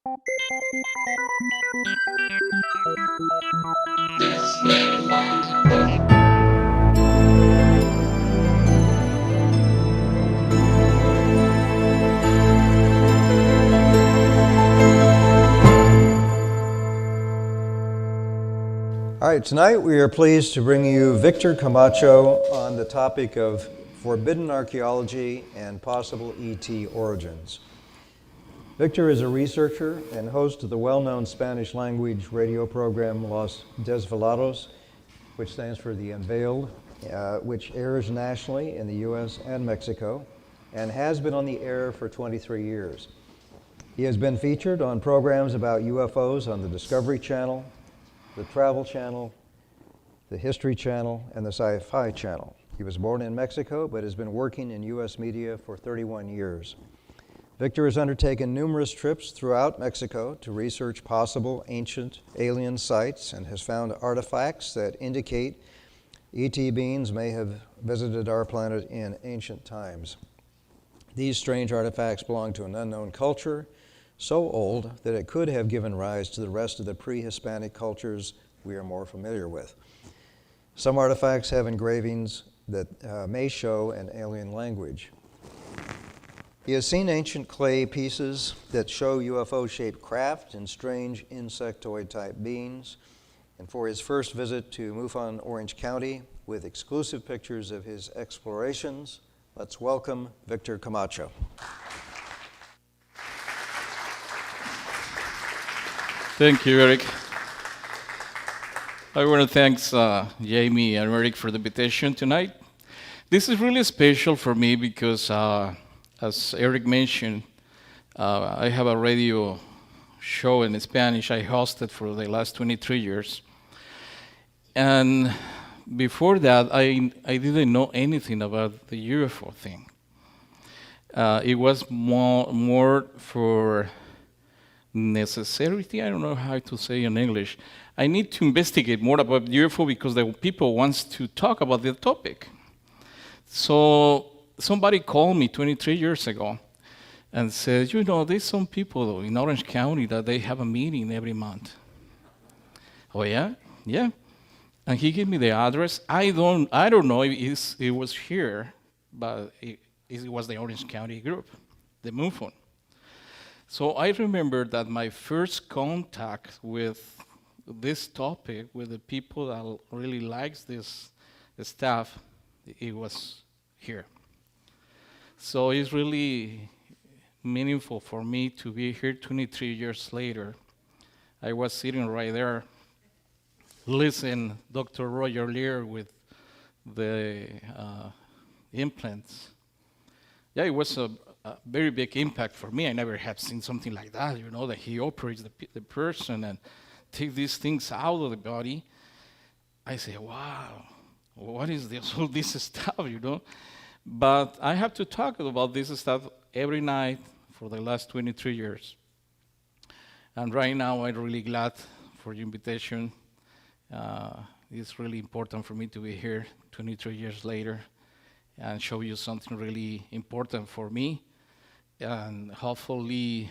All right, tonight we are pleased to bring you Victor Camacho on the topic of forbidden archaeology and possible ET origins. Victor is a researcher and host of the well-known Spanish language radio program Los Desvelados, which stands for The Unveiled, which airs nationally in the US and Mexico, and has been on the air for 23 years. He has been featured on programs about UFOs on the Discovery Channel, the Travel Channel, the History Channel, and the Sci-Fi Channel. He was born in Mexico, but has been working in US media for 31 years. Victor has undertaken numerous trips throughout Mexico to research possible ancient alien sites and has found artifacts that indicate ET beings may have visited our planet in ancient times. These strange artifacts belong to an unknown culture, so old that it could have given rise to the rest of the pre-Hispanic cultures we are more familiar with. Some artifacts have engravings that may show an alien language. He has seen ancient clay pieces that show UFO-shaped craft and strange insectoid-type beings. And for his first visit to MUFON Orange County, with exclusive pictures of his explorations, let's welcome Victor Camacho. Thank you, Eric. I want to thank Jamie and Eric for the invitation tonight. This is really special for me because, as Eric mentioned, I have a radio show in Spanish I hosted for the last 23 years. And before that, I didn't know anything about the UFO thing. It was more for necessity, I don't know how to say in English. I need to investigate more about UFO because the people wants to talk about the topic. So somebody called me 23 years ago and said, you know, there's some people in Orange County that they have a meeting every month. Oh yeah? Yeah. And he gave me the address. I don't know if it was here, but it was the Orange County group, the MUFON. So I remember that my first contact with this topic, with the people that really likes this stuff, it was here. So it's really meaningful for me to be here 23 years later. I was sitting right there, listening Dr. Roger Lear with the implants. Yeah, it was a very big impact for me. I never had seen something like that, you know, that he operates the person and take these things out of the body. I say, wow, what is this, all this stuff, you know? But I have to talk about this stuff every night for the last 23 years. And right now, I'm really glad for your invitation. It's really important for me to be here 23 years later and show you something really important for me. And hopefully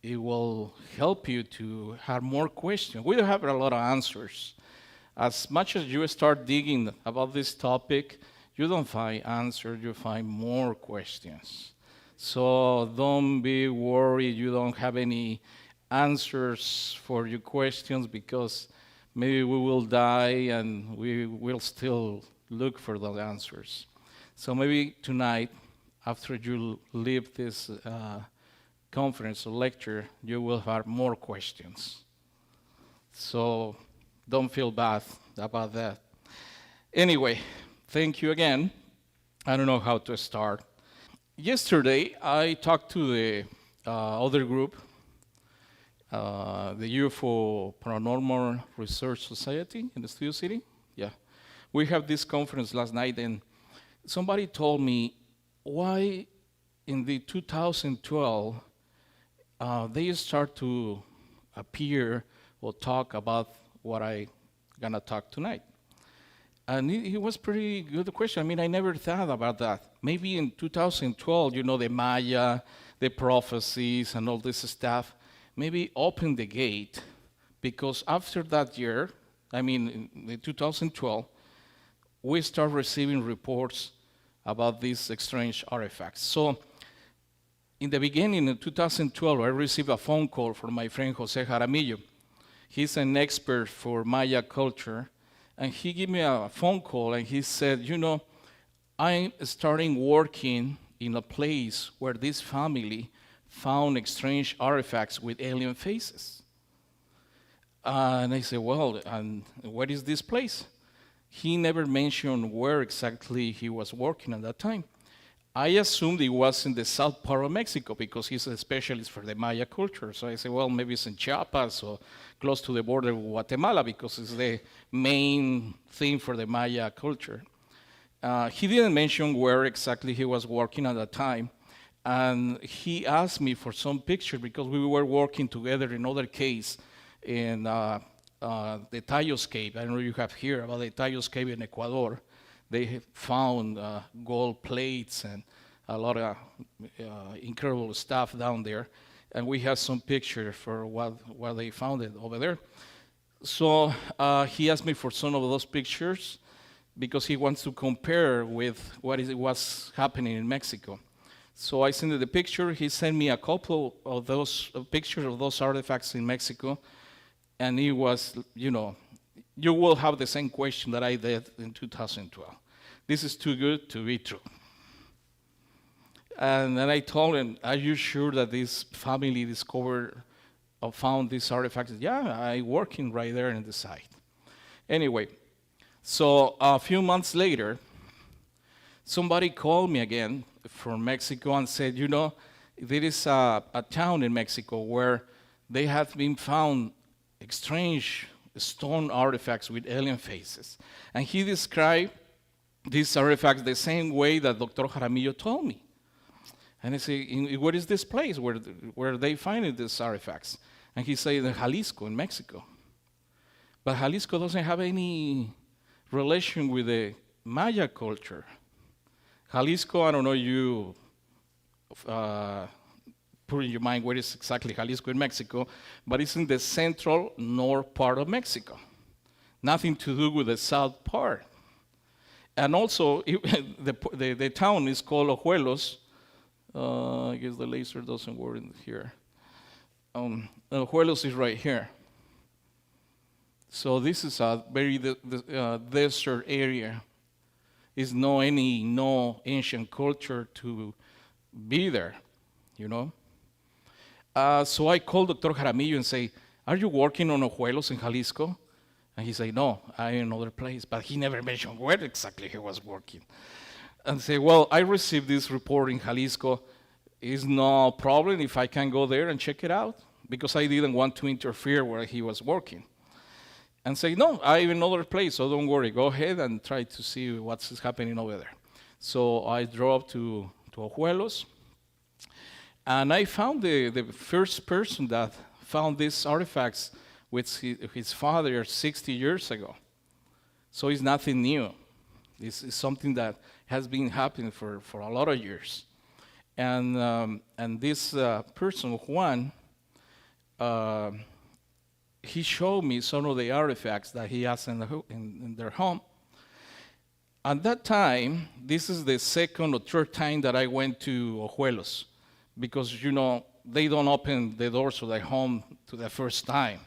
it will help you to have more questions. We don't have a lot of answers. As much as you start digging about this topic, you don't find answers, you find more questions. So don't be worried you don't have any answers for your questions, because maybe we will die and we will still look for those answers. So maybe tonight, after you leave this conference or lecture, you will have more questions. So don't feel bad about that. Anyway, thank you again. I don't know how to start. Yesterday, I talked to the other group, the UFO Paranormal Research Society in the Studio City. Yeah. We have this conference last night, and somebody told me why in the 2012 they start to appear or talk about what I gonna talk tonight. And it was pretty good question. I mean, I never thought about that. Maybe in 2012, you know, the Maya, the prophecies and all this stuff, maybe open the gate, because after that year, I mean in 2012, we start receiving reports about these strange artifacts. So in the beginning in 2012, I received a phone call from my friend Jose Jaramillo. He's an expert for Maya culture, and he gave me a phone call and he said, you know, I'm starting working in a place where this family found strange artifacts with alien faces. And I said, well, and what is this place? He never mentioned where exactly he was working at that time. I assumed it was in the south part of Mexico because he's a specialist for the Maya culture. So I said, well, maybe it's in Chiapas or close to the border with Guatemala because it's the main thing for the Maya culture. He didn't mention where exactly he was working at that time. And he asked me for some pictures because we were working together in other case in the Tayos Cave. I don't know if you have heard about the Tayos Cave in Ecuador. They have found gold plates and a lot of incredible stuff down there. And we have some pictures for what they found it over there. So he asked me for some of those pictures because he wants to compare with what was happening in Mexico. So I sent him the picture. He sent me a couple of those pictures of those artifacts in Mexico. And it was, you know, you will have the same question that I did in 2012. This is too good to be true. And then I told him, are you sure that this family discovered or found these artifacts? Yeah, I'm working right there in the site. Anyway, so a few months later, somebody called me again from Mexico and said, you know, there is a town in Mexico where they have been found strange stone artifacts with alien faces. And he described these artifacts the same way that Dr. Jaramillo told me. And I say, what is this place where they find these artifacts? And he said, in Jalisco, in Mexico. But Jalisco doesn't have any relation with the Maya culture. Jalisco, I don't know, you put in your mind where is exactly Jalisco in Mexico, but it's in the central north part of Mexico. Nothing to do with the south part. And also, the town is called Ojuelos. I guess the laser doesn't work in here. Ojuelos is right here. So this is a very desert area. There's no ancient culture to be there, you know. So I called Dr. Jaramillo and say, are you working on Ojuelos in Jalisco? And he said, no, I'm in another place. But he never mentioned where exactly he was working. And say, well, I received this report in Jalisco. It's no problem if I can go there and check it out, because I didn't want to interfere where he was working. And say, no, I'm in another place, so don't worry. Go ahead and try to see what's happening over there. So I drove to Ojuelos. And I found the first person that found these artifacts with his father 60 years ago. So it's nothing new. This is something that has been happening for a lot of years. And this person, Juan, he showed me some of the artifacts that he has in their home. At that time, this is the second or third time that I went to Ojuelos, because, you know, they don't open the doors of their home to the first time.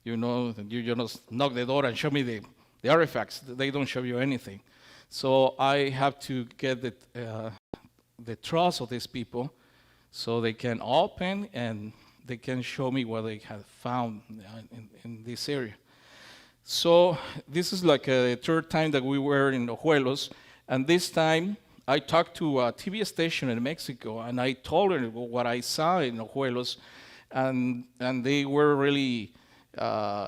You know, you just knock the door and show me the artifacts. They don't show you anything. So I have to get the trust of these people so they can open and they can show me what they have found in this area. So this is like a third time that we were in Ojuelos, and this time I talked to a TV station in Mexico, and I told them what I saw in Ojuelos, and they were really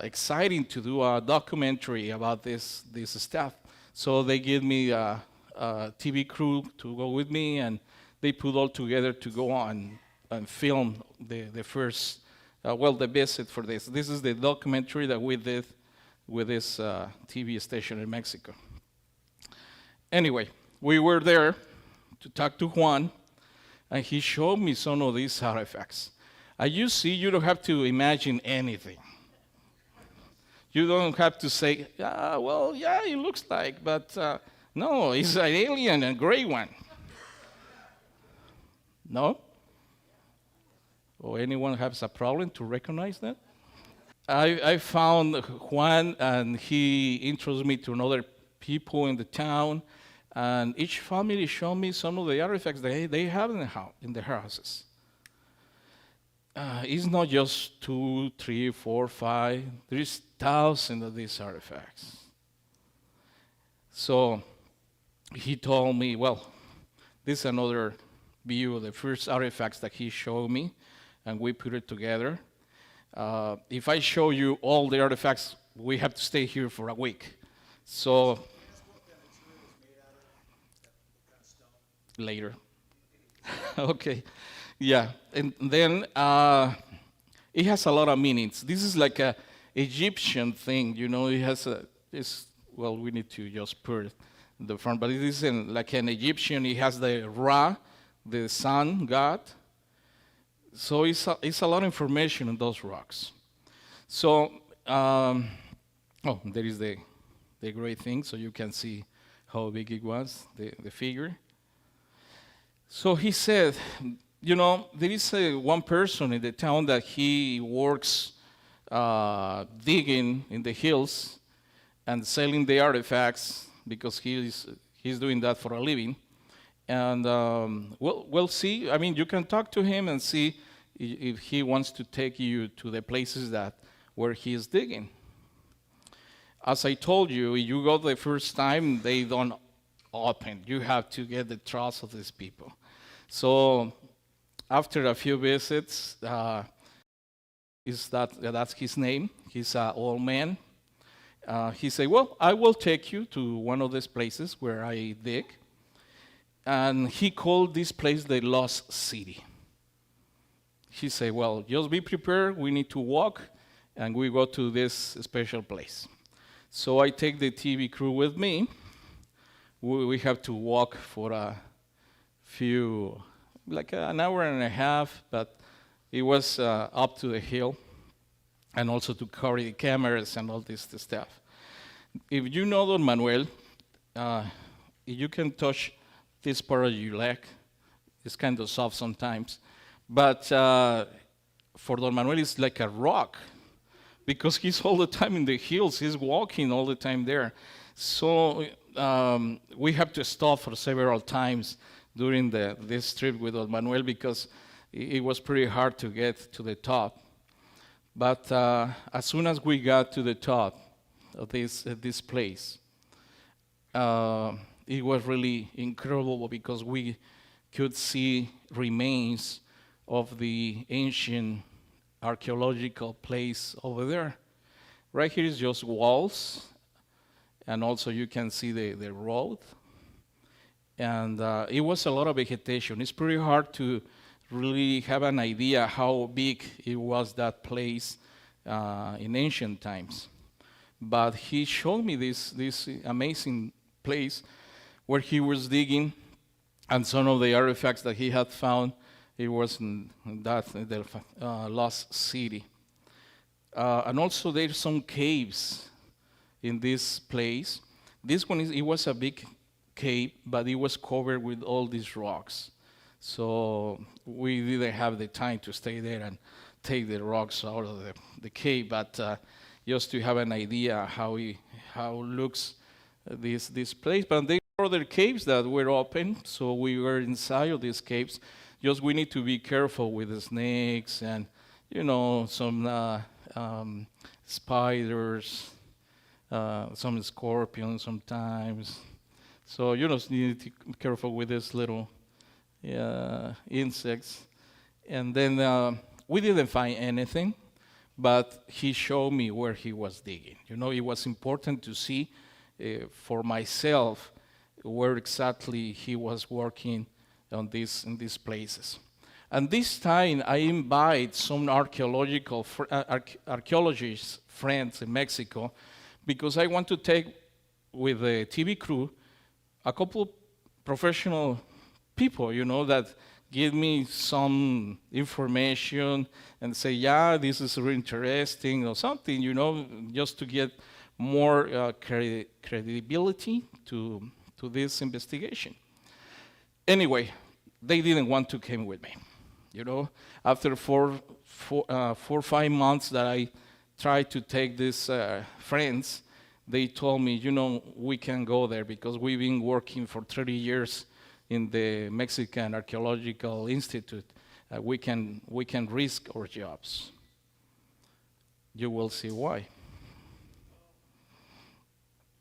exciting to do a documentary about this stuff. So they gave me a TV crew to go with me, and they put all together to go on and film the first, the visit for this. This is the documentary that we did with this TV station in Mexico. Anyway, we were there to talk to Juan, and he showed me some of these artifacts. And you see, you don't have to imagine anything. You don't have to say, well, yeah, it looks like, but no, it's an alien, a gray one. No? Or anyone has a problem to recognize that? I found Juan, and he introduced me to another people in the town, and each family showed me some of the artifacts they have in their houses. It's not just 2, 3, 4, 5. There is thousands of these artifacts. So he told me, well, this is another view of the first artifacts that he showed me, and we put it together. If I show you all the artifacts, we have to stay here for a week. So later. Okay. Yeah. And then it has a lot of meanings. This is like a Egyptian thing, you know. It has well, we need to just put the front, but it is like an Egyptian. It has the Ra, the sun god. So it's a lot of information on those rocks. So, there is the great thing, so you can see how big it was, the figure. So he said, you know, there is one person in the town that he works digging in the hills and selling the artifacts because he's doing that for a living. And we'll see. I mean, you can talk to him and see if he wants to take you to the places where he is digging. As I told you, you go the first time, they don't open. You have to get the trust of these people. So after a few visits, that's his name. He's an old man. He said, well, I will take you to one of these places where I dig. And he called this place the Lost City. He said, well, just be prepared. We need to walk, and we go to this special place. So I take the TV crew with me. We have to walk for a few, like an hour and a half, but it was up to the hill, and also to carry the cameras and all this stuff. If you know Don Manuel, you can touch this part of your leg. It's kind of soft sometimes. But for Don Manuel, it's like a rock because he's all the time in the hills. He's walking all the time there. So we have to stop for several times during this trip with Don Manuel because it was pretty hard to get to the top. But as soon as we got to the top of this place, it was really incredible because we could see remains of the ancient archaeological place over there. Right here is just walls, and also you can see the road. And it was a lot of vegetation. It's pretty hard to really have an idea how big it was, that place in ancient times. But he showed me this amazing place where he was digging, and some of the artifacts that he had found, it was in the Lost City. And also there's some caves in this place. This one, it was a big cave, but it was covered with all these rocks. So we didn't have the time to stay there and take the rocks out of the cave, but just to have an idea how looks this place. But there were other caves that were open, so we were inside of these caves. Just we need to be careful with the snakes and, some spiders, some scorpions sometimes. So you need to be careful with these little insects. And then we didn't find anything, but he showed me where he was digging. It was important to see for myself where exactly he was working in these places. And this time I invite some archaeologist friends in Mexico, because I want to take with the TV crew a couple professional people, that give me some information and say, yeah, this is really interesting or something, just to get more credibility to this investigation. Anyway, they didn't want to come with me. After 4 or 5 months that I tried to take these friends, they told me, we can go there because we've been working for 30 years in the Mexican Archaeological Institute. We can risk our jobs. You will see why.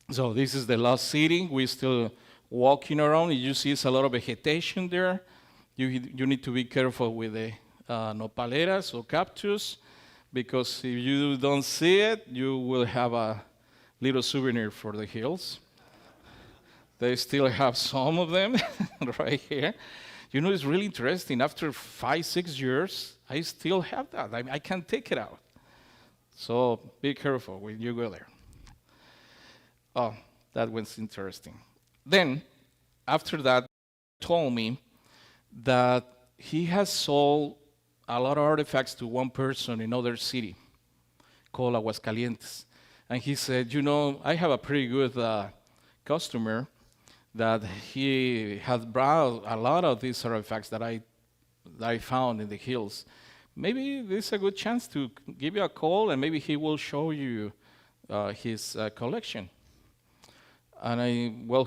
So this is the last city. We're still walking around. You see it's a lot of vegetation there. You need to be careful with the nopaleras or cactus, because if you don't see it, you will have a little souvenir for the hills. They still have some of them right here. It's really interesting. After 5, 6 years, I still have that. I can't take it out. So be careful when you go there. Oh, that was interesting. Then, after that, he told me that he has sold a lot of artifacts to one person in another city called Aguascalientes. And he said, I have a pretty good customer that he has brought a lot of these artifacts that I found in the hills. Maybe this is a good chance to give you a call, and maybe he will show you his collection. And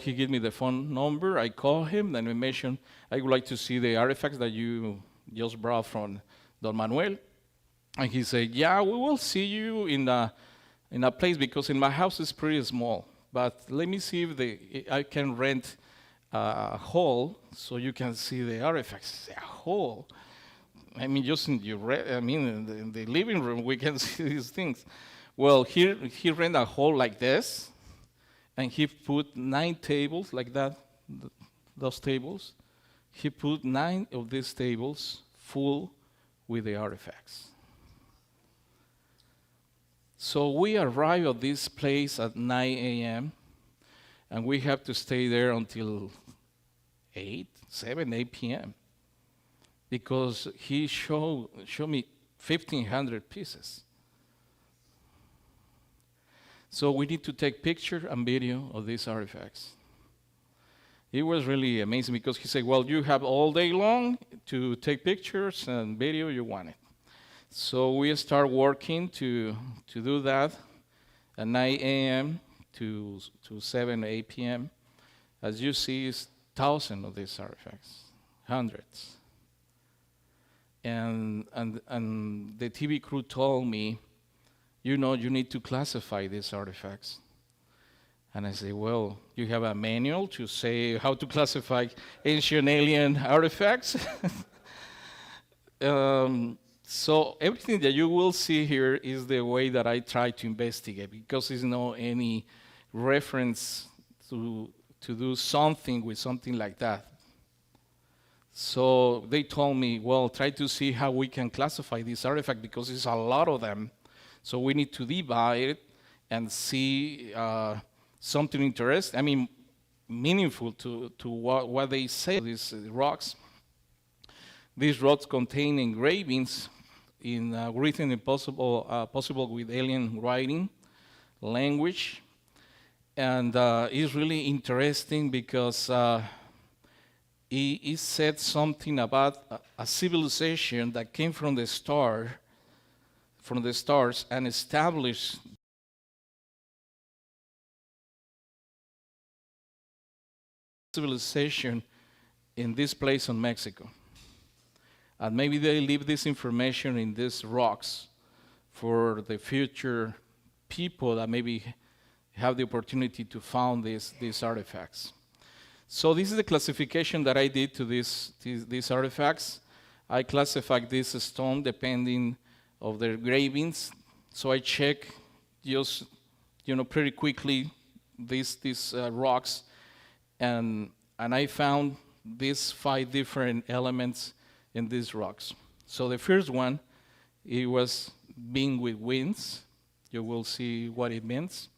he gave me the phone number. I called him, and I mentioned, I would like to see the artifacts that you just brought from Don Manuel. And he said, yeah, we will see you in a place, because in my house is pretty small. But let me see if I can rent a hall so you can see the artifacts. A hall? I mean, just in the living room, we can see these things. Well, he rent a hall like this, and he put 9 tables like that, those tables. He put 9 of these tables full with the artifacts. So we arrive at this place at 9 a.m., and we have to stay there until 8 p.m. because he showed me 1,500 pieces. So we need to take picture and video of these artifacts. It was really amazing, because he said, well, you have all day long to take pictures and video you want it. So we start working to do that at 9 a.m. to 7, 8 p.m. As you see, it's thousands of these artifacts, hundreds. And the TV crew told me, you need to classify these artifacts. And I say, well, you have a manual to say how to classify ancient alien artifacts? So everything that you will see here is the way that I try to investigate, because there's no any reference to do something with something like that. So they told me, well, try to see how we can classify this artifact, because there's a lot of them. So we need to divide it and see something interesting, meaningful to what they say. These rocks contain engravings written in possible with alien writing, language, and it's really interesting because it said something about a civilization that came from the stars, and established civilization in this place in Mexico. And maybe they leave this information in these rocks for the future people that maybe have the opportunity to find these artifacts. So this is the classification that I did to these artifacts. I classified this stone depending of their engravings. So I check just pretty quickly these rocks, and I found these 5 different elements in these rocks. So the first one, it was being with wings. You will see what it means.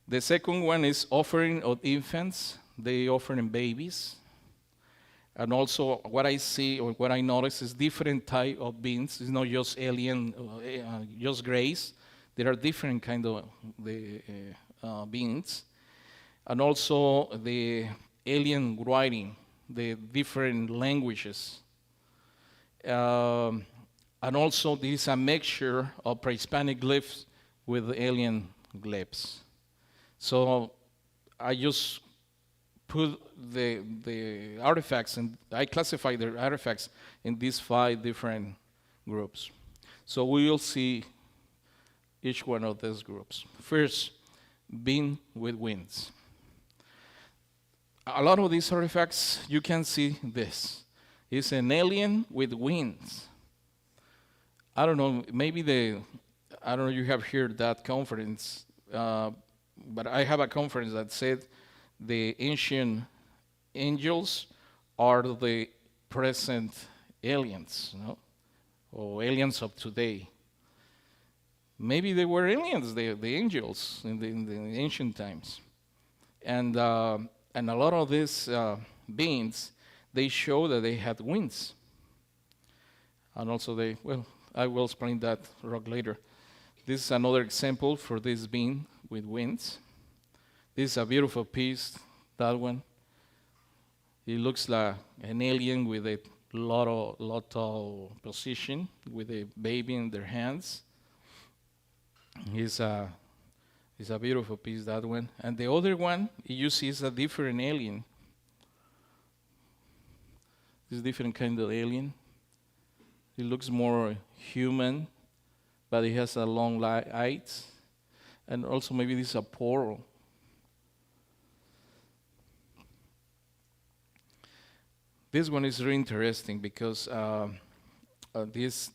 The second one is offering of infants. They offering babies. And also, what I see or what I notice is different type of beings. It's not just alien, just grays. There are different kind of the beings, and also the alien writing, the different languages, and also there is a mixture of Prehispanic glyphs with alien glyphs. So I just put the artifacts, and I classify the artifacts in these 5 different groups. So we will see each one of those groups. First, being with wings. A lot of these artifacts, you can see this. It's an alien with wings. I don't know, maybe I don't know, you have heard that conference, but I have a conference that said the ancient angels are the present aliens, or aliens of today. Maybe they were aliens, the angels in the ancient times, and a lot of these beings, they show that they had wings, and also I will explain that rock later. This is another example for this being with wings. This is a beautiful piece, that one. It looks like an alien with a lot of position, with a baby in their hands. It's a beautiful piece, that one. And the other one, you see, is a different alien. This different kind of alien. It looks more human, but it has a long eyes. And also maybe this is a portal. This one is really interesting because this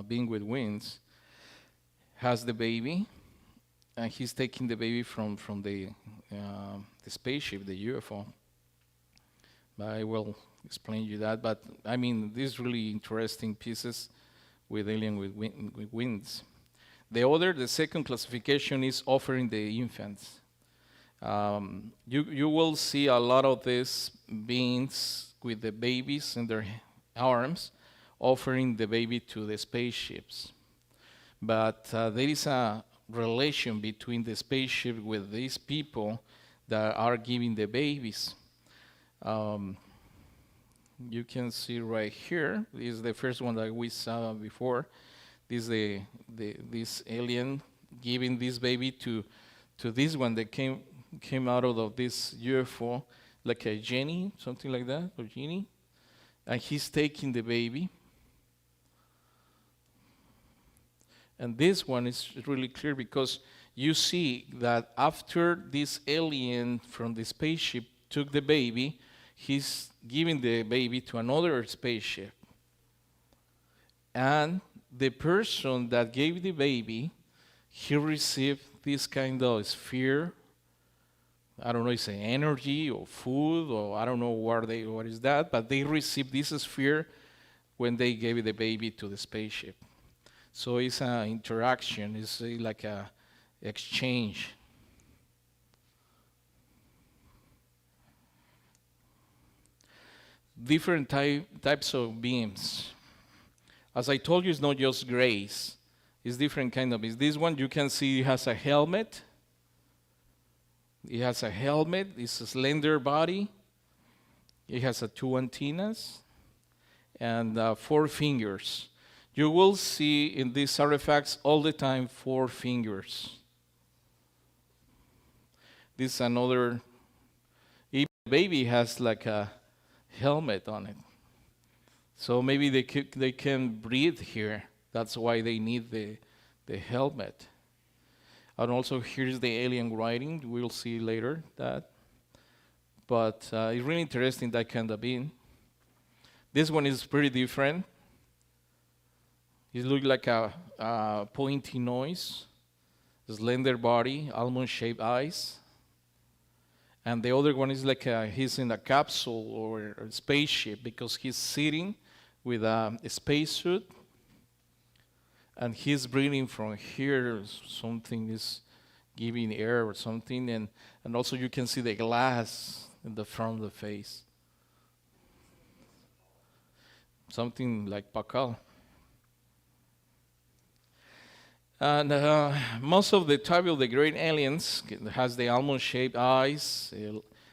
being with wings has the baby, and he's taking the baby from the spaceship, the UFO. But I will explain you that. But I mean, these really interesting pieces with alien with wings. The second classification is offering the infants. You will see a lot of these beings with the babies in their arms offering the baby to the spaceships. But there is a relation between the spaceship with these people that are giving the babies. You can see right here, this is the first one that we saw before. This is this alien giving this baby to this one that came out of this UFO, like a genie, something like that, or genie. And he's taking the baby. And this one is really clear because you see that after this alien from the spaceship took the baby, he's giving the baby to another spaceship. And the person that gave the baby, he received this kind of sphere. I don't know, it's an energy or food, or I don't know what is that, but they received this sphere when they gave the baby to the spaceship. So it's an interaction, it's like a exchange. Different types of beams. As I told you, it's not just grays. It's different kind of beams. This one you can see has a helmet. It has a helmet. It's a slender body. It has 2 antennas and 4 fingers. You will see in these artifacts all the time 4 fingers. This is another. Even the baby has like a helmet on it. So maybe they can breathe here. That's why they need the helmet. And also here's the alien writing. We'll see later that. But it's really interesting, that kind of being. This one is pretty different. It looks like a pointy nose, slender body, almond-shaped eyes. And the other one is like he's in a capsule or a spaceship because he's sitting with a spacesuit. And he's breathing from here. Something is giving air or something. And also you can see the glass in the front of the face. something like Pacal. And most of the type of the great aliens has the almond-shaped eyes,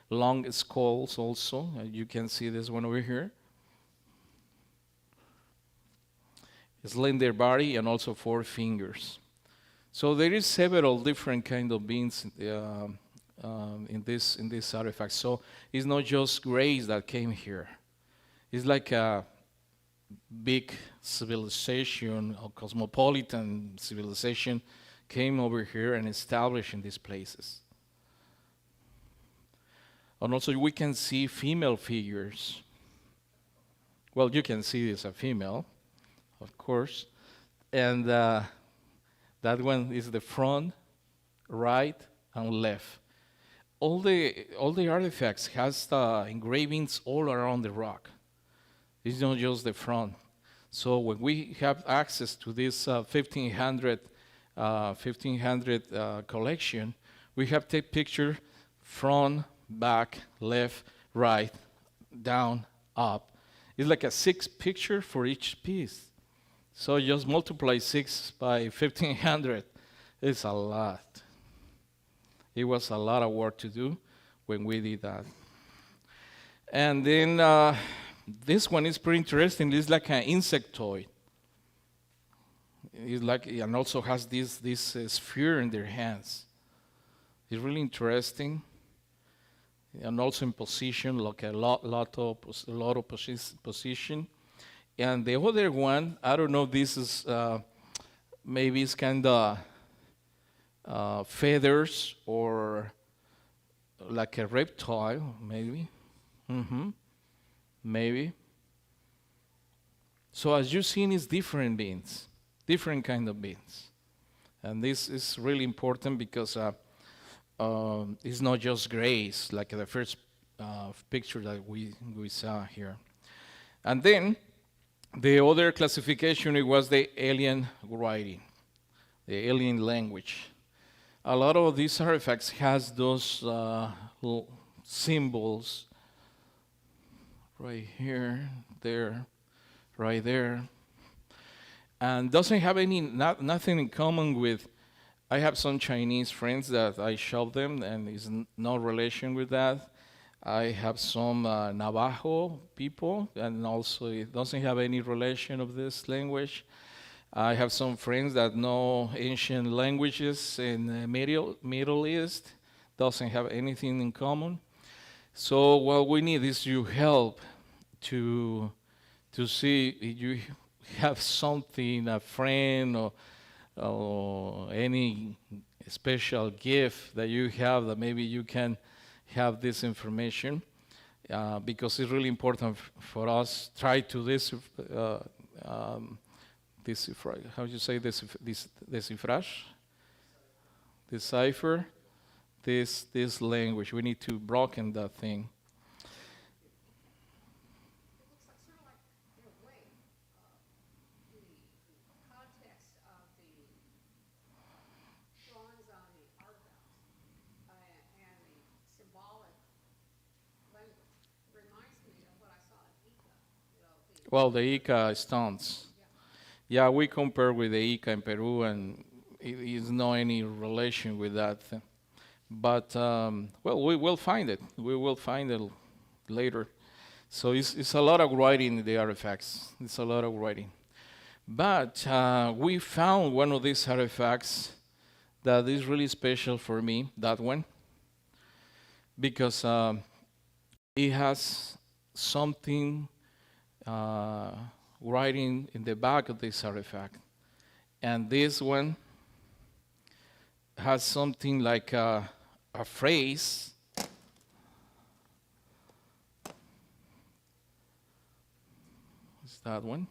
long skulls also. You can see this one over here. Slender body and also 4 fingers. So there is several different kind of beings in this artifact. So it's not just grays that came here. It's like a big civilization or cosmopolitan civilization came over here and established in these places. And also we can see female figures. Well, you can see it's a female, of course. And that one is the front, right, and left. All the artifacts has engravings all around the rock. It's not just the front. So when we have access to this 1500 collection, we have take picture front, back, left, right, down, up. It's like a 6 picture for each piece. So just multiply 6 by 1500. It's a lot. It was a lot of work to do when we did that. And then this one is pretty interesting. It's like an insectoid. It's like, and also has this sphere in their hands. It's really interesting. And also in position, like a lot of position. And the other one, I don't know, this is maybe it's kind of feathers or like a reptile, maybe. Maybe. So as you've seen, it's different beings, different kind of beings. And this is really important because it's not just grays, like the first picture that we saw here. And then the other classification, it was the alien writing, the alien language. A lot of these artifacts has those little symbols right here, there, right there, and doesn't have nothing in common with. I have some Chinese friends that I show them, and is no relation with that. I have some Navajo people, and also it doesn't have any relation of this language. I have some friends that know ancient languages in the Middle East, doesn't have anything in common. So what we need is your help to see if you have something, a friend or any special gift that you have that maybe you can have this information, because it's really important for us. Try to decipher, how do you say decipher this language. We need to broken that thing. It looks like sort of like, in a way, the context of the drawings on the artifacts and the symbolic language reminds me of what I saw at Ica. Well, the Ica stones. Yeah, we compare with the Ica in Peru, and it is no any relation with that. But, well, we will find it. We will find it later. So it's a lot of writing in the artifacts. It's a lot of writing. But we found one of these artifacts that is really special for me, that one, because it has something writing in the back of this artifact. And this one has something like a phrase. It's that one.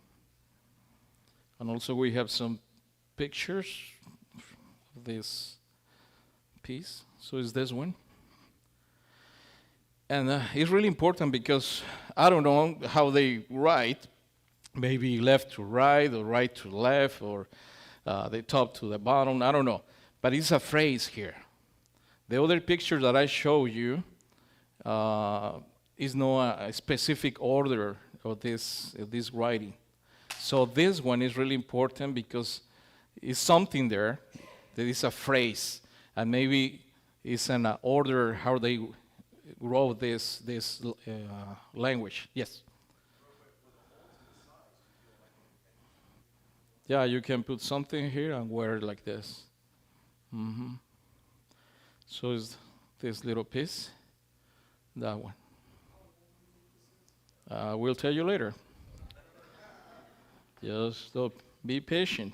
And also we have some pictures of this piece. So it's this one. And it's really important because I don't know how they write. Maybe left to right or right to left or the top to the bottom. I don't know. But it's a phrase here. The other picture that I show you is not a specific order of this writing. So this one is really important because it's something there. There is a phrase, and maybe it's an order how they wrote this language. Yes. Yeah, you can put something here and wear it like this. So it's this little piece, that one. We'll tell you later. Just be patient.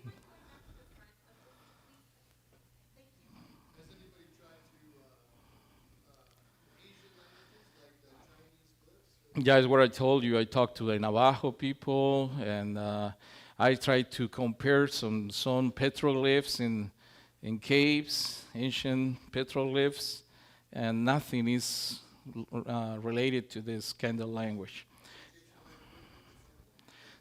Has anybody tried to Asian languages like the Chinese glyphs? Yeah, it's what I told you. I talked to the Navajo people, and I tried to compare some petroglyphs in caves, ancient petroglyphs, and nothing is related to this kind of language.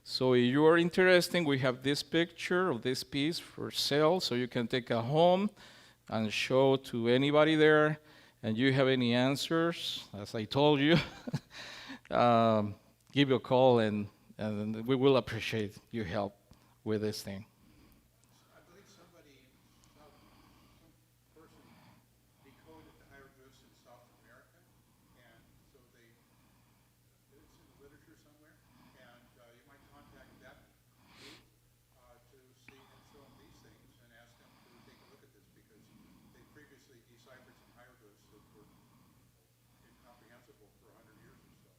So if you are interested, we have this picture of this piece for sale, so you can take it home and show to anybody there, and you have any answers, as I told you, give you a call, and we will appreciate your help with this thing. I believe some person decoded the hieroglyphs in South America, and so it's in the literature somewhere, and you might contact that group to see and show them these things and ask them to take a look at this because they previously deciphered some hieroglyphs that were incomprehensible for 100 years or so.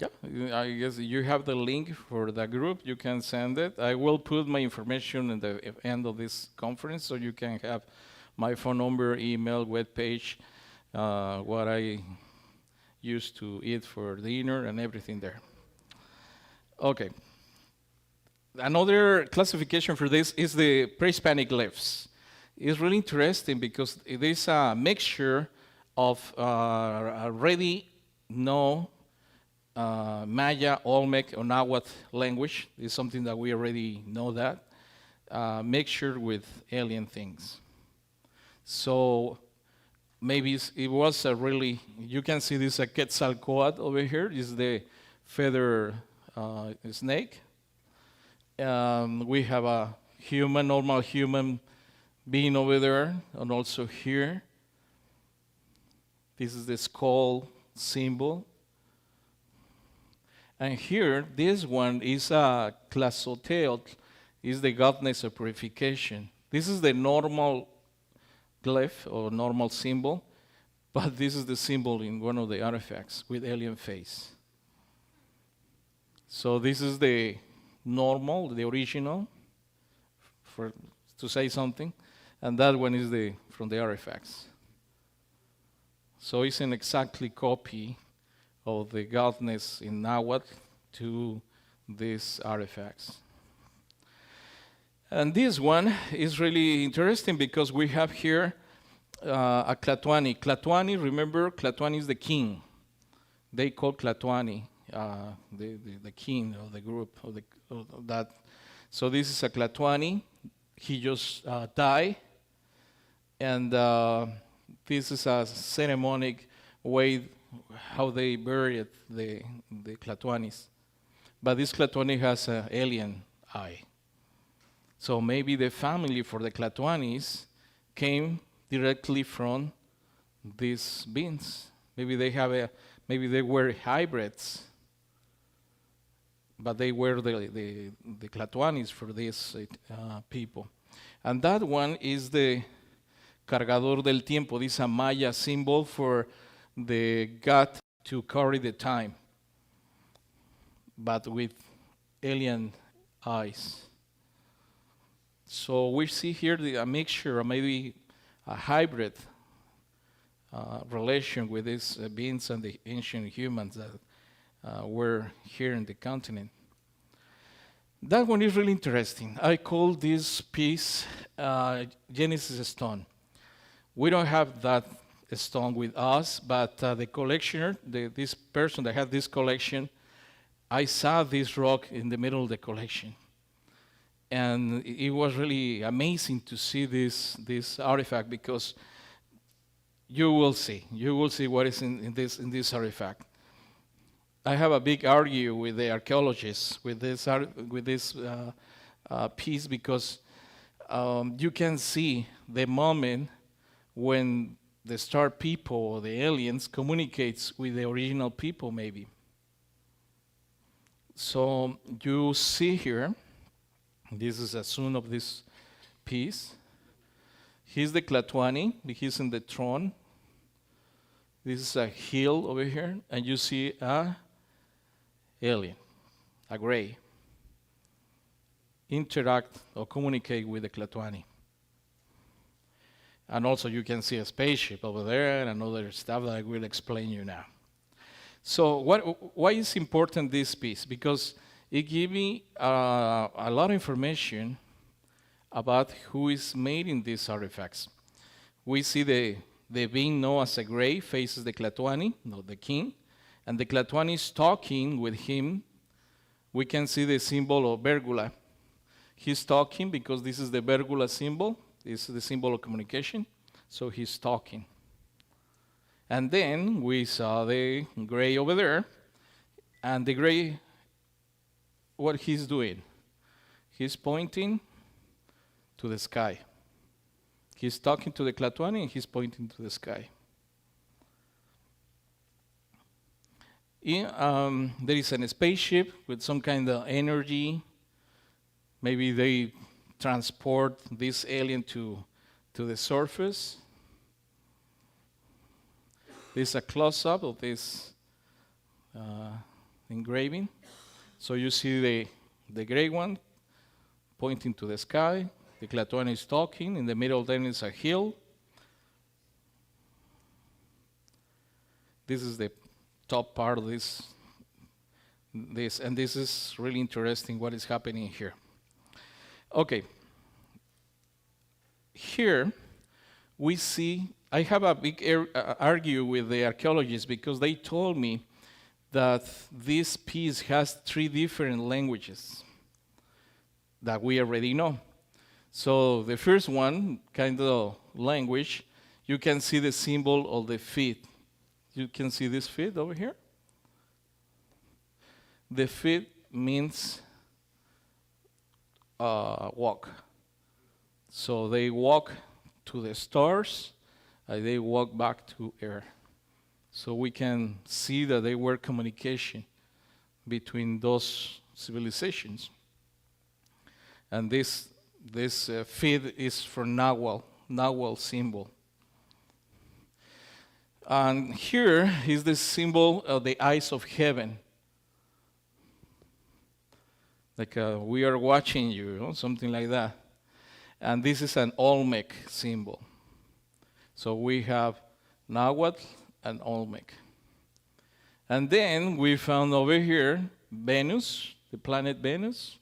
Yeah, I guess you have the link for the group. You can send it. I will put my information in the end of this conference, so you can have my phone number, email, webpage, what I used to eat for dinner, and everything there. Okay. Another classification for this is the Prehispanic Glyphs. It's really interesting because it is a mixture of already known Maya, Olmec, or Nahuatl language. Is something that we already know that. Mixture with alien things. So maybe it was a really, you can see this Quetzalcoatl over here. This is the feather snake. We have a normal human being over there, and also here. This is the skull symbol. And here, this one is a Tlazotteotl, is the goddess of purification. This is the normal glyph or normal symbol, but this is the symbol in one of the artifacts with alien face. So this is the normal, the original, to say something, and that one is from the artifacts. So it's an exactly copy of the goddess in Nahuatl to these artifacts. And this one is really interesting because we have here a Tlatoani. Tlatoani, remember, Tlatoani is the king. They call Tlatoani the king of the group of that. So this is a Tlatoani. He just died, and this is a ceremonic way how they buried the Tlatoanis. But this Tlatoani has an alien eye. So maybe the family for the Tlatoanis came directly from these beings. Maybe they were hybrids, but they were the Tlatoanis for these people. And that one is the Cargador del Tiempo. This is a Maya symbol for the god to carry the time, but with alien eyes. So we see here a mixture, or maybe a hybrid relation with these beings and the ancient humans that were here in the continent. That one is really interesting. I call this piece Genesis stone. We don't have that stone with us, but the collectioner, this person that had this collection, I saw this rock in the middle of the collection. And it was really amazing to see this artifact, because you will see what is in this artifact. I have a big argue with the archaeologists with this piece because you can see the moment when the star people or the aliens communicates with the original people maybe. So you see here, this is a zoom of this piece. He's the Tlatoani, he's in the throne. This is a hill over here, and you see a alien, a gray, interact or communicate with the Tlatoani. And also you can see a spaceship over there and other stuff that I will explain you now. So why is important this piece? Because it gives me a lot of information about who is making these artifacts. We see the being known as a gray faces the Tlatoani, not the king, and the Tlatoani is talking with him. We can see the symbol of Bergula. He's talking because this is the Bergula symbol. This is the symbol of communication. So he's talking. And then we saw the gray over there. And the gray, what he's doing? He's pointing to the sky. He's talking to the Tlatoani and he's pointing to the sky. There is a spaceship with some kind of energy. Maybe they transport this alien to the surface. There's a close-up of this engraving. So you see the gray one pointing to the sky. The Tlatoani is talking. In the middle then is a hill. This is the top part of this, and this is really interesting what is happening here. Okay. Here we see, I have a big argue with the archaeologists because they told me that this piece has 3 different languages that we already know. So the first one, kind of language, you can see the symbol of the feet. You can see this feet over here. The feet means walk. So they walk to the stars, and they walk back to Earth. So we can see that they were communication between those civilizations. And this feet is for Nahual symbol. And here is the symbol of the eyes of heaven. Like we are watching you, something like that. And this is an Olmec symbol. So we have Nahuatl and Olmec. And then we found over here Venus, the planet Venus,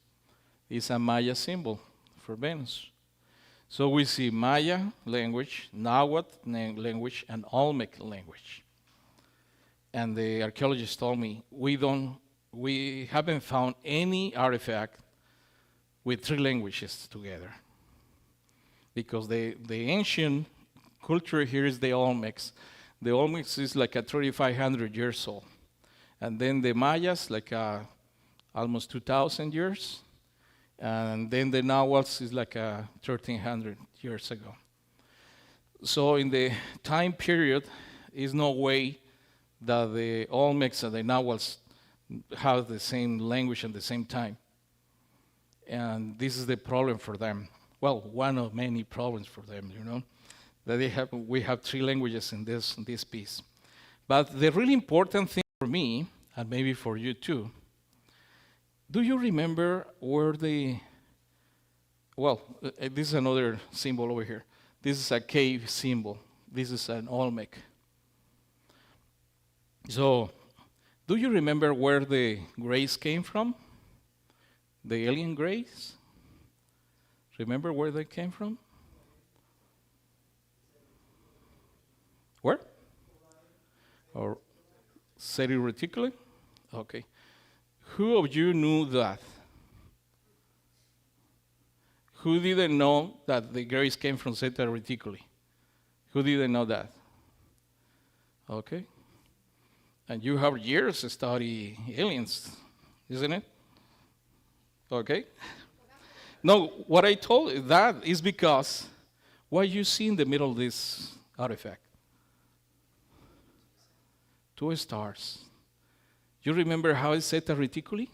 is a Maya symbol for Venus. So we see Maya language, Nahuatl language, and Olmec language. And the archaeologists told me, we haven't found any artifact with 3 languages together. Because the ancient culture here is the Olmecs. The Olmecs is like a 3,500 years old. And then the Mayas, like almost 2,000 years. And then the Nahuatl is like 1,300 years ago. So in the time period, is no way that the Olmecs and the Nahuatl have the same language at the same time. And this is the problem for them. Well, one of many problems for them, that we have 3 languages in this piece. But the really important thing for me, and maybe for you too, do you remember where this is another symbol over here. This is a cave symbol. This is an Olmec. So, do you remember where the grays came from? The alien grays? Remember where they came from? Where? Or Seri Reticuli? Okay. Who of you knew that? Who didn't know that the grays came from Zeta Reticuli? Who didn't know that? Okay. And you have years to study aliens, isn't it? Okay. No, what I told you that is because what you see in the middle of this artifact? 2 stars. You remember how it's Zeta Reticuli?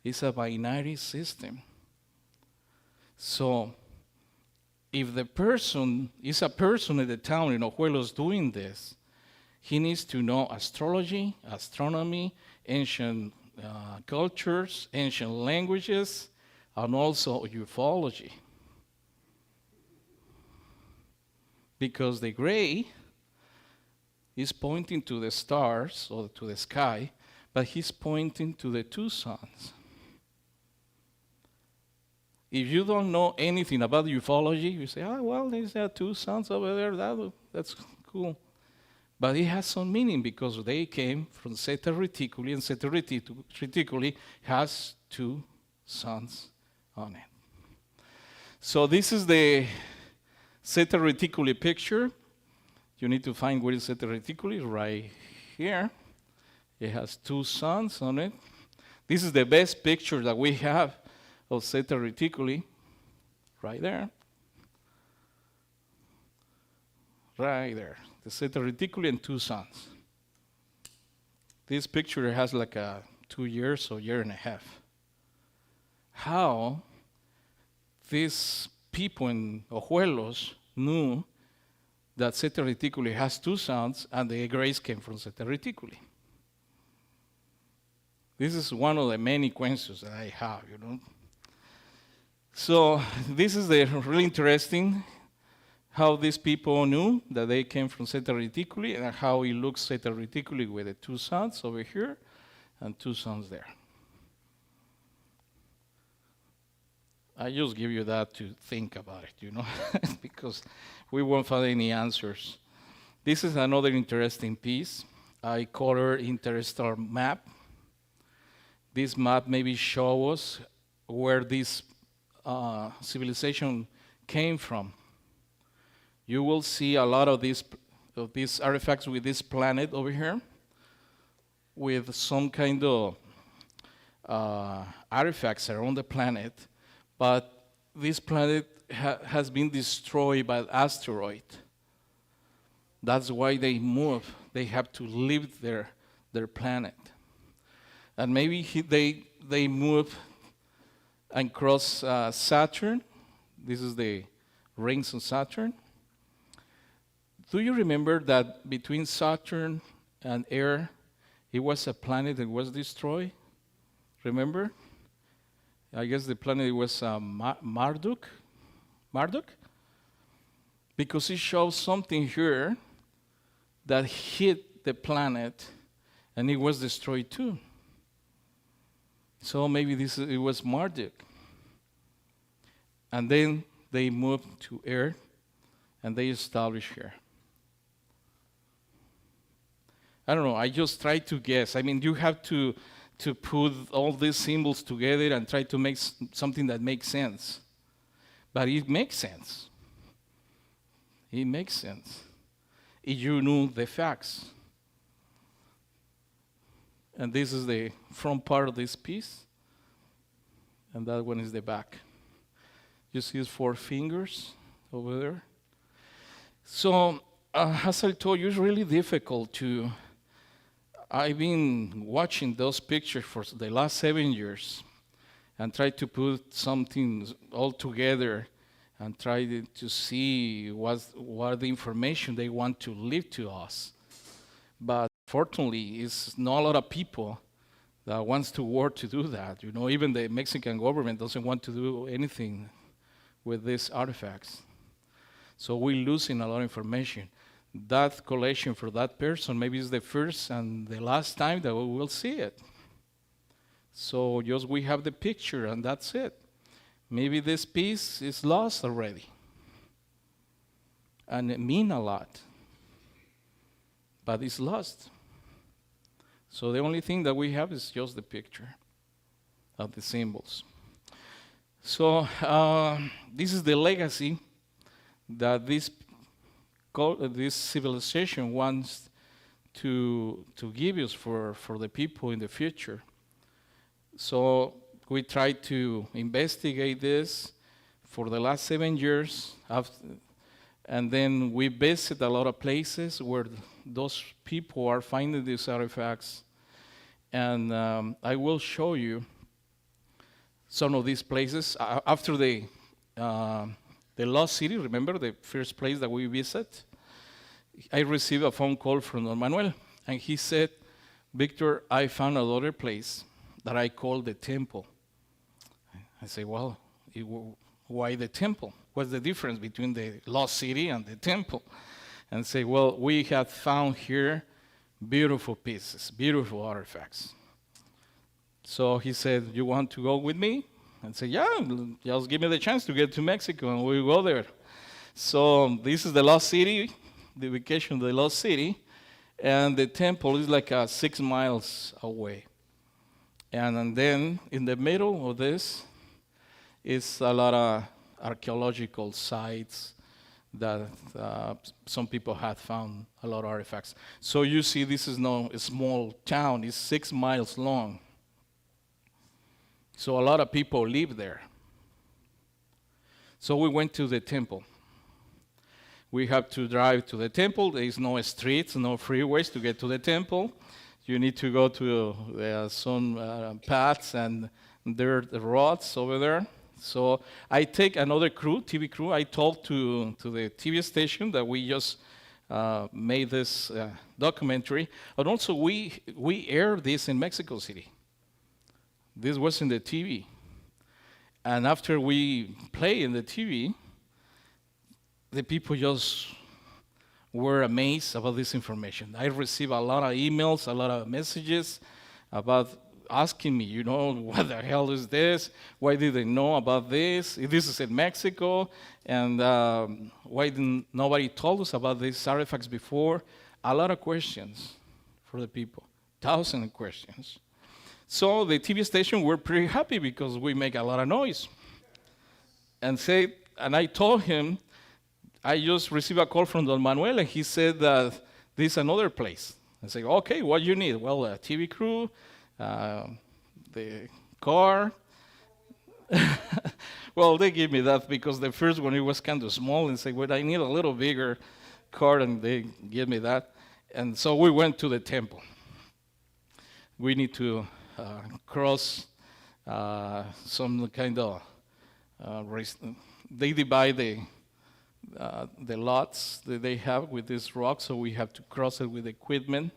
It's a binary system. So, if the person is a person in the town in Ojuelos doing this, he needs to know astrology, astronomy, ancient cultures, ancient languages, and also ufology. Because the gray is pointing to the stars or to the sky, but he's pointing to the 2 suns. If you don't know anything about ufology, you say, well, there's 2 suns over there, that's cool. But it has some meaning because they came from Zeta Reticuli, and Zeta Reticuli has 2 suns on it. So this is the Zeta Reticuli picture. You need to find where is Zeta Reticuli, right here. It has 2 suns on it. This is the best picture that we have of Zeta Reticuli, right there. Right there. The Zeta Reticuli and 2 suns. This picture has like 2 years or year and a half. How these people in Ojuelos knew that Zeta Reticuli has 2 suns and the grays came from Zeta Reticuli. This is one of the many questions that I have, So this is the really interesting how these people knew that they came from Zeta Reticuli and how it looks Zeta Reticuli with the 2 suns over here and 2 suns there. I just give you that to think about it, because we won't find any answers. This is another interesting piece. I color interstellar map. This map maybe shows us where this civilization came from. You will see a lot of these artifacts with this planet over here, with some kind of artifacts around the planet, but this planet has been destroyed by an asteroid. That's why they move. They have to leave their planet. And maybe they move and cross Saturn. This is the rings of Saturn. Do you remember that between Saturn and Earth, it was a planet that was destroyed? Remember? I guess the planet was Marduk? Because it shows something here that hit the planet and it was destroyed too. So maybe it was Marduk. And then they moved to Earth and they established here. I don't know, I just try to guess. I mean, you have to put all these symbols together and try to make something that makes sense. But it makes sense. It makes sense if you know the facts. And this is the front part of this piece, and that one is the back. You see his 4 fingers over there? So, as I told you, it's really difficult to... I've been watching those pictures for the last 7 years and try to put something all together and try to see what the information they want to leave to us. But fortunately, it's not a lot of people that wants to work to do that. Even the Mexican government doesn't want to do anything with these artifacts. So we're losing a lot of information. That collection for that person maybe is the first and the last time that we will see it. So just we have the picture and that's it. Maybe this piece is lost already. And it means a lot. But it's lost. So the only thing that we have is just the picture of the symbols. So this is the legacy that this civilization wants to give us for the people in the future. So we tried to investigate this for the last 7 years, and then we visit a lot of places where those people are finding these artifacts. And I will show you some of these places. After the Lost City, remember the first place that we visit? I received a phone call from Don Manuel, and he said, Victor, I found another place that I call the temple. I say, well, why the temple? What's the difference between the Lost City and the temple? And say, well, we have found here beautiful pieces, beautiful artifacts. So he said, you want to go with me? And say, yeah, just give me the chance to get to Mexico, and we'll go there. So this is the Lost City, the vacation of the Lost City, and the temple is like 6 miles away. And then in the middle of this is a lot of archaeological sites that some people had found a lot of artifacts. So you see, this is no small town. It's 6 miles long. So a lot of people live there. So we went to the temple. We have to drive to the temple. There is no streets, no freeways to get to the temple. You need to go to some paths, and there are the roads over there. So I take another crew, TV crew. I told to the TV station that we just made this documentary. And also we aired this in Mexico City. This was in the TV. And after we play in the TV, the people just were amazed about this information. I received a lot of emails, a lot of messages about asking me, what the hell is this? Why did they know about this? This is in Mexico, and why didn't nobody told us about these artifacts before? A lot of questions for the people, thousands of questions. So the TV station were pretty happy because we make a lot of noise. And I told him, I just received a call from Don Manuel, and he said that this is another place. I say, okay, what you need? Well, a TV crew, the car. Well, they gave me that because the first one, it was kind of small, and said, well, I need a little bigger car, and they gave me that. And so we went to the temple. We need to cross some kind of race. They divide the lots that they have with this rock, so we have to cross it with equipment.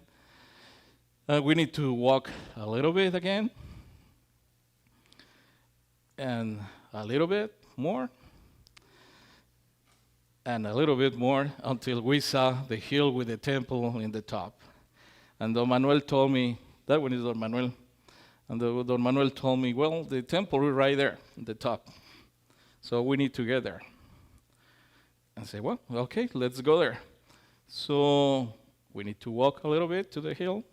We need to walk a little bit again, and a little bit more, and a little bit more until we saw the hill with the temple in the top. And Don Manuel told me, that one is Don Manuel, and Don Manuel told me, well, the temple is right there at the top, so we need to get there. I say, well, okay, let's go there. So we need to walk a little bit to the hill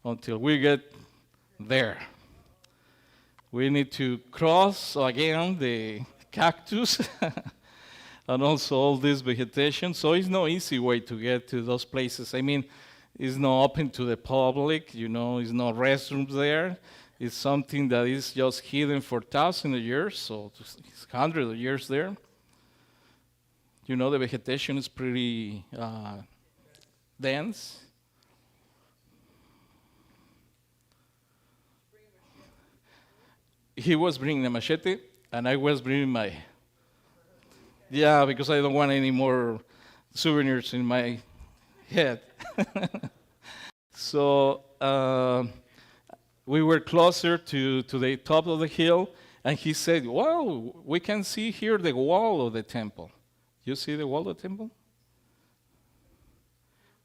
until we get there. We need to cross again the cactus and also all this vegetation. So it's no easy way to get to those places. I mean, it's not open to the public, it's no restrooms there. It's something that is just hidden for thousands of years, so it's hundreds of years there. The vegetation is pretty dense. He was bringing a machete, and I was bringing my... Yeah, because I don't want any more souvenirs in my head. So we were closer to the top of the hill, and he said, wow, we can see here the wall of the temple. You see the wall of the temple?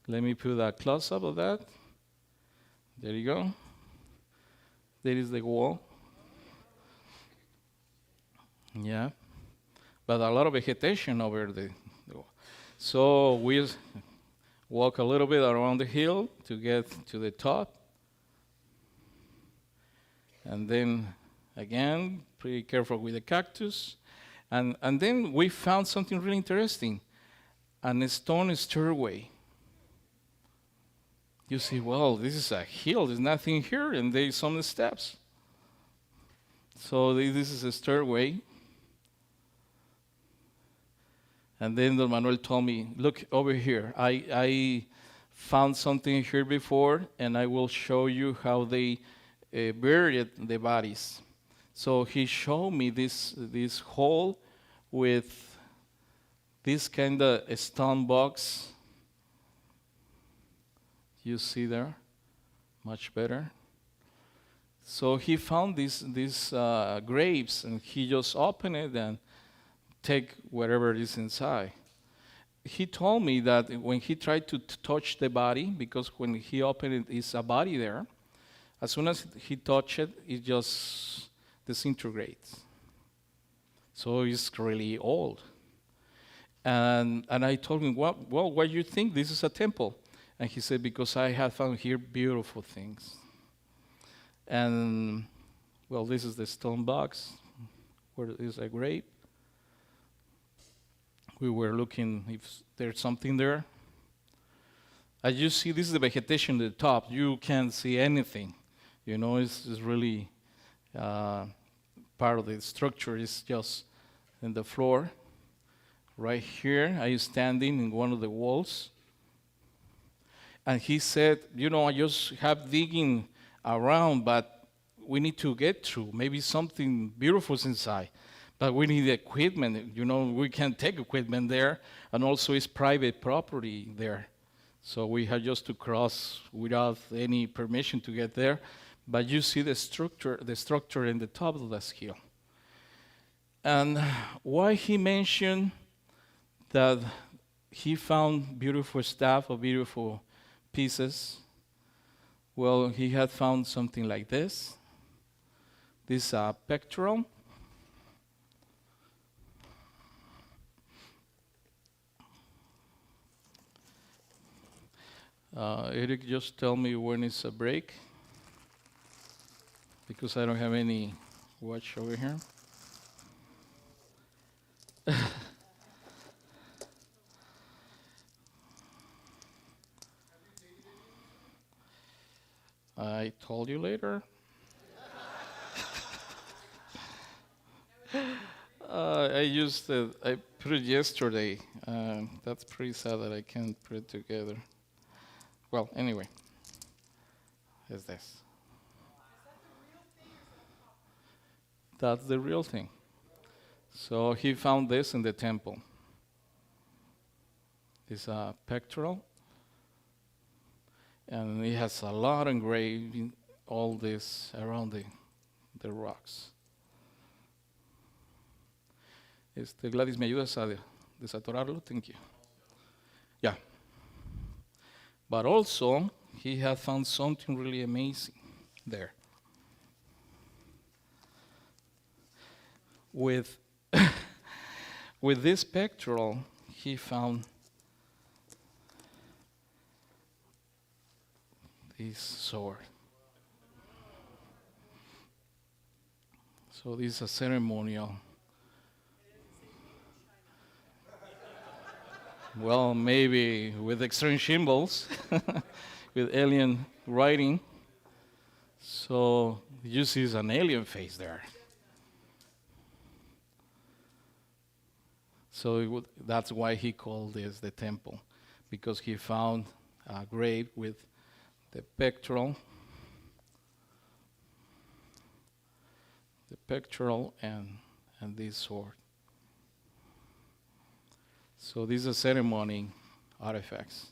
Let me put a close-up of that. There you go. There is the wall. Yeah. But a lot of vegetation over the wall. So we walk a little bit around the hill to get to the top. And then, again, pretty careful with the cactus. And then we found something really interesting, a stone stairway. you see, well, this is a hill, there's nothing here, and there's some steps. So this is a stairway. And then Don Manuel told me, look over here. I found something here before, and I will show you how they buried the bodies. So he showed me this hole with this kind of stone box. You see there? Much better. So he found these graves, and he just opened it and take whatever is inside. He told me that when he tried to touch the body, because when he opened it, it's a body there, as soon as he touched it, it just disintegrates. So it's really old. And I told him, well, why do you think this is a temple? And he said, because I have found here beautiful things. And, well, this is the stone box where is a grave. We were looking if there's something there. As you see, this is the vegetation at the top. You can't see anything. You know, it's really part of the structure is just in the floor. Right here, I am standing in one of the walls. And he said, you know, I just have digging around, but we need to get through. Maybe something beautiful is inside. But we need equipment. You know, we can't take equipment there. And also it's private property there. So we had just to cross without any permission to get there. But you see the structure in the top of this hill. And why he mentioned that he found beautiful stuff or beautiful pieces, well, he had found something like this. This pectoral. Eric, just tell me when it's a break, because I don't have any watch over here. I told you later. I put it yesterday. That's pretty sad that I can't put it together. Well, anyway, is this. That's the real thing. So he found this in the temple. This pectoral. And it has a lot engraved in all this around the rocks. Gladys, ¿me ayudas a desatorarlo? Thank you. Yeah. But also, he had found something really amazing there. With this pectoral, he found this sword. So this is a ceremonial. Well, maybe with extreme symbols, with alien writing. So you see an alien face there. So that's why he called this the temple, because he found a grave with the pectoral and this sword. So these are ceremony artifacts.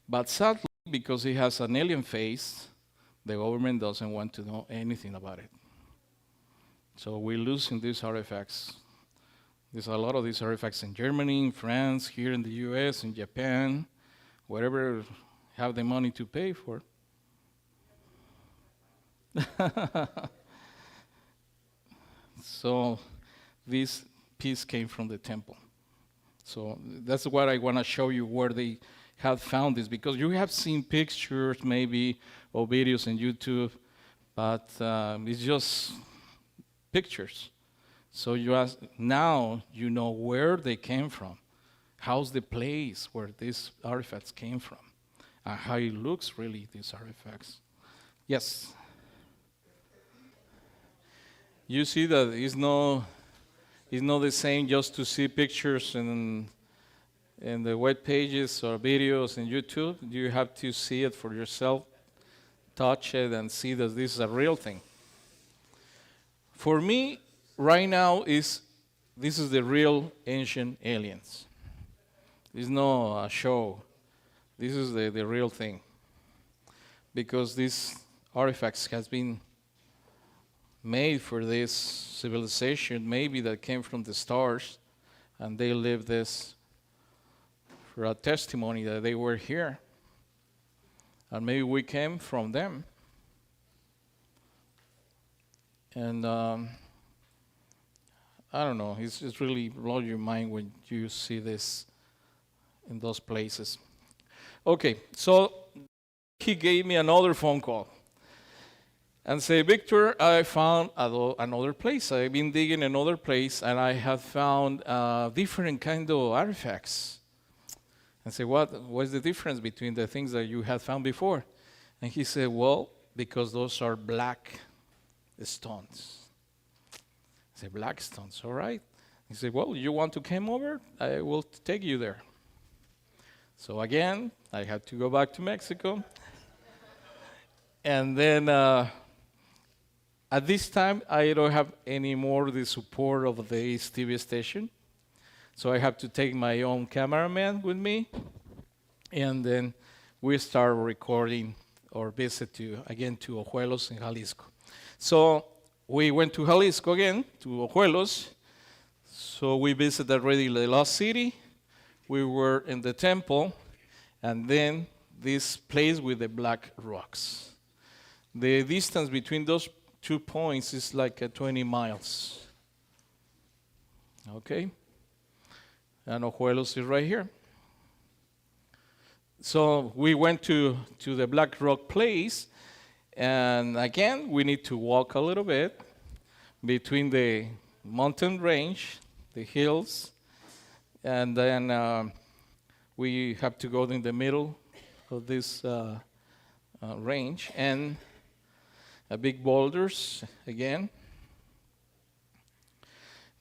But sadly, because he has an alien face, the government doesn't want to know anything about it. So we're losing these artifacts. There's a lot of these artifacts in Germany, in France, here in the US, in Japan, wherever have the money to pay for. So this piece came from the temple. So that's what I want to show you, where they have found this, because you have seen pictures maybe or videos on YouTube, but it's just pictures. So now you know where they came from. How's the place where these artifacts came from? and how it looks really, these artifacts. Yes? You see that it's not the same just to see pictures in the web pages or videos in YouTube. You have to see it for yourself, touch it, and see that this is a real thing. For me, right now, this is the real ancient aliens. It's not a show. This is the real thing. Because these artifacts has been made for this civilization, maybe that came from the stars, and they lived this for a testimony that they were here. And maybe we came from them. And I don't know, it's really blows your mind when you see this in those places. Okay, so he gave me another phone call and say, Victor, I found another place. I've been digging another place, and I have found different kind of artifacts. And say, what's the difference between the things that you had found before? And he said, well, because those are black stones. I said, black stones, all right. He said, well, you want to come over? I will take you there. So again, I had to go back to Mexico. And then at this time, I don't have any more the support of the East TV station. So I have to take my own cameraman with me. And then we start recording or visit to Ojuelos in Jalisco. So we went to Jalisco again, to Ojuelos. So we visited already the lost city. We were in the temple. And then this place with the black rocks. The distance between those 2 points is like 20 miles. Okay? And Ojuelos is right here. So we went to the Black Rock place, and again, we need to walk a little bit between the mountain range, the hills, and then we have to go in the middle of this range, and big boulders again.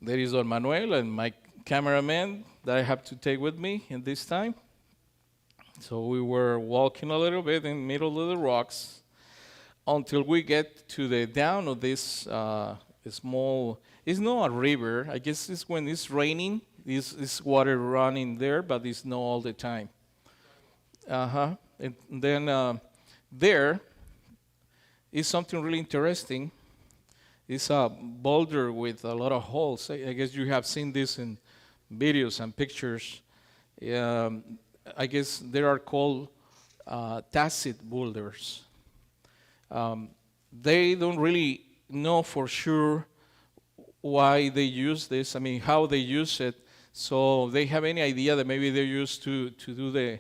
There is Don Manuel and my cameraman that I have to take with me in this time. So we were walking a little bit in the middle of the rocks until we get to the down of this small, it's not a river, I guess it's when it's raining, this water running there, but it's not all the time. And then there is something really interesting. It's a boulder with a lot of holes. I guess you have seen this in videos and pictures. I guess they are called Tacit Boulders. They don't really know for sure why they use this, how they use it. So they have any idea that maybe they're used to do the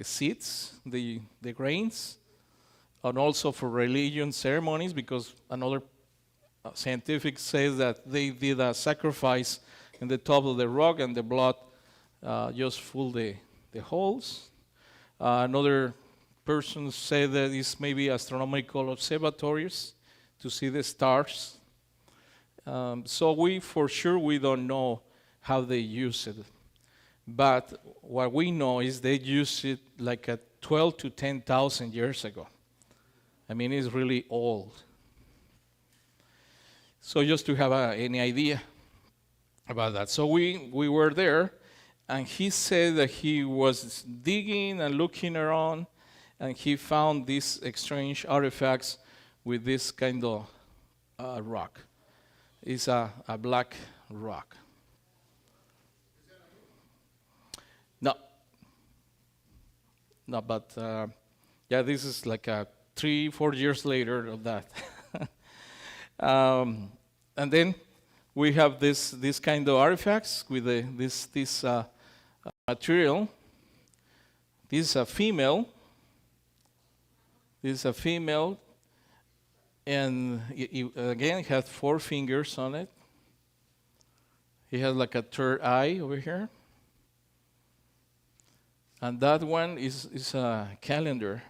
seeds, the grains, and also for religion ceremonies, because another scientific says that they did a sacrifice in the top of the rock and the blood just filled the holes. Another person said that it's maybe astronomical observatories to see the stars. So we don't know how they use it. But what we know is they use it like 12 to 10,000 years ago. It's really old. So just to have any idea about that. So we were there, and he said that he was digging and looking around, and he found these strange artifacts with this kind of rock. It's a black rock. No, but this is like 3-4 years later of that. And then we have this kind of artifacts with this material. This is a female. And again, it has 4 fingers on it. He has like a third eye over here. And that one is a calendar.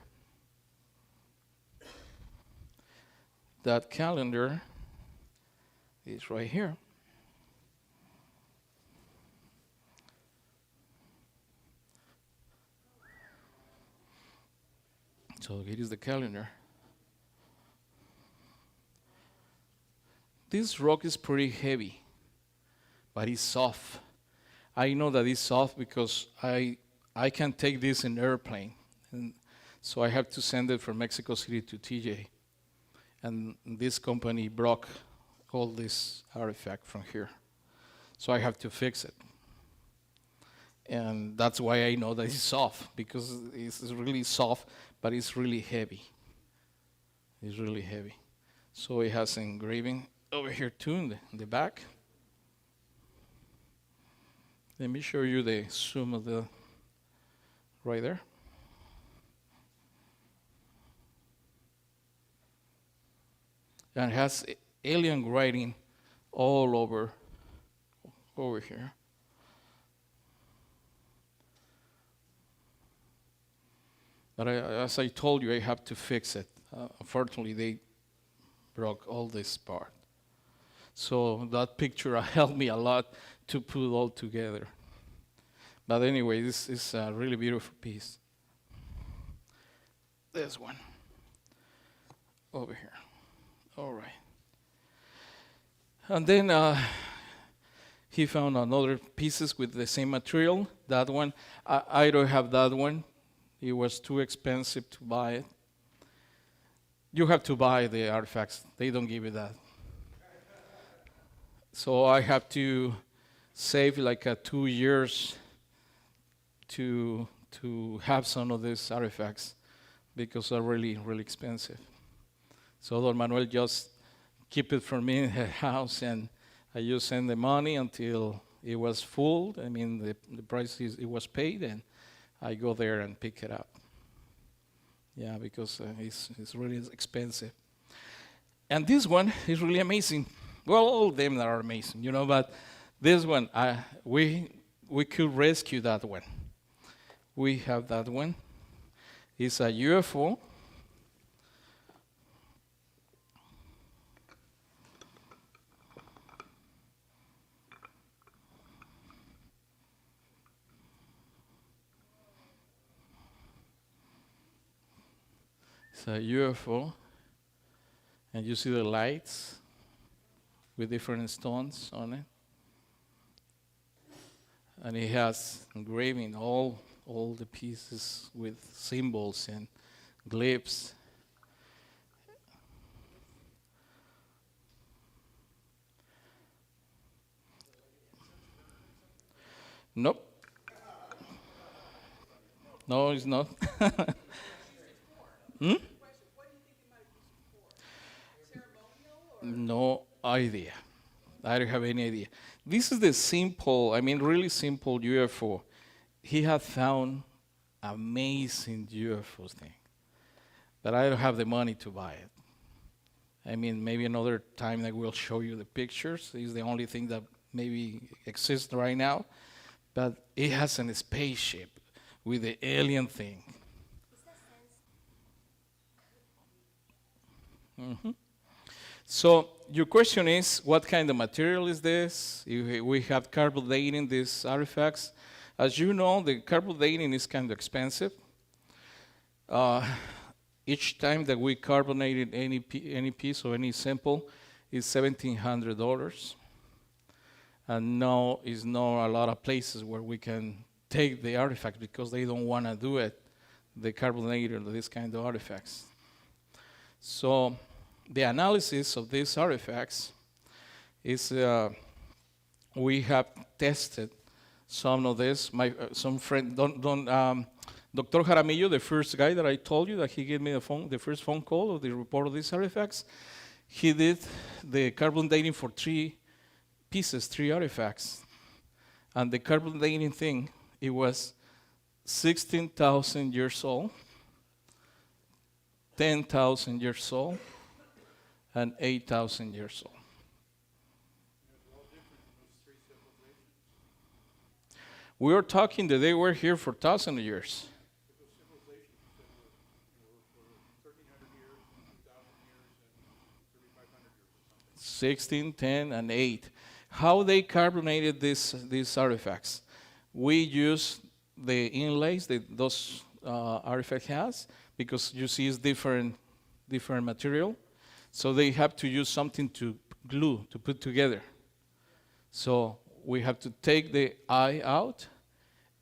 That calendar is right here. So here is the calendar. This rock is pretty heavy, but it's soft. I know that it's soft because I can take this in airplane. And so I have to send it from Mexico City to TJ. And this company broke all this artifact from here. So I have to fix it. And that's why I know that it's soft, because it's really soft, but it's really heavy. It's really heavy. So it has engraving over here too in the back. Let me show you the zoom of the right there. And it has alien writing all over here. But as I told you, I have to fix it. Unfortunately, they broke all this part. So that picture helped me a lot to put it all together. But anyway, this is a really beautiful piece. This one. Over here. All right. And then he found another pieces with the same material. That one, I don't have that one. It was too expensive to buy it. You have to buy the artifacts. They don't give you that. So I have to save like 2 years to have some of these artifacts because they're really, really expensive. So Don Manuel just keep it for me in her house, and I just send the money until it was full. I mean, the price it was paid, and I go there and pick it up. Yeah, because it's really expensive. And this one is really amazing. Well, all of them are amazing, you know, but this one, we could rescue that one. We have that one. It's a UFO. It's a UFO, and you see the lights with different stones on it. And it has engraving all the pieces with symbols and glyphs. Nope. No, it's not. Hmm? No idea. I don't have any idea. This is the simple, really simple UFO. He had found amazing UFO thing, but I don't have the money to buy it. Maybe another time I will show you the pictures. It's the only thing that maybe exists right now, but it has a spaceship with the alien thing. Mm-hmm. So your question is, what kind of material is this? We have carbon dating these artifacts. As you know, the carbon dating is kind of expensive. Each time that we carbonated any piece or any sample is $1,700. And no, is not a lot of places where we can take the artifacts because they don't want to do it, the carbonated or this kind of artifacts. So the analysis of these artifacts is we have tested some of this. Some friend, Dr. Jaramillo, the first guy that I told you that he gave me the first phone call of the report of these artifacts, he did the carbon dating for 3 pieces, 3 artifacts. And the carbon dating thing, it was 16,000 years old, 10,000 years old, and 8,000 years old. We are talking that they were here for 1,000 years. But those civilizations that were 1,300 years, 2,000 years, and 3,500 years or something. 16, 10, and 8. How they carbonated these artifacts? We use the inlays that those artifacts has, because you see it's different material. So they have to use something to glue, to put together. So we have to take the eye out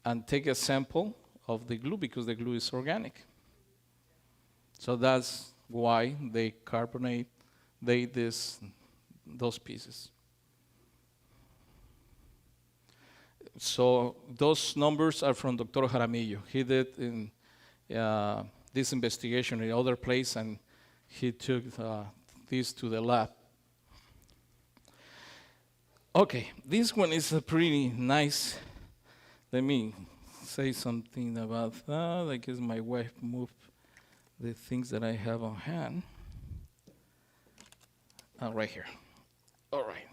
and take a sample of the glue, because the glue is organic. So that's why they carbonate those pieces. So those numbers are from Dr. Jaramillo. He did in this investigation in other place, and he took this to the lab. Okay, this one is a pretty nice. Let me say something about that. I guess my wife moved the things that I have on hand. Right here. All right.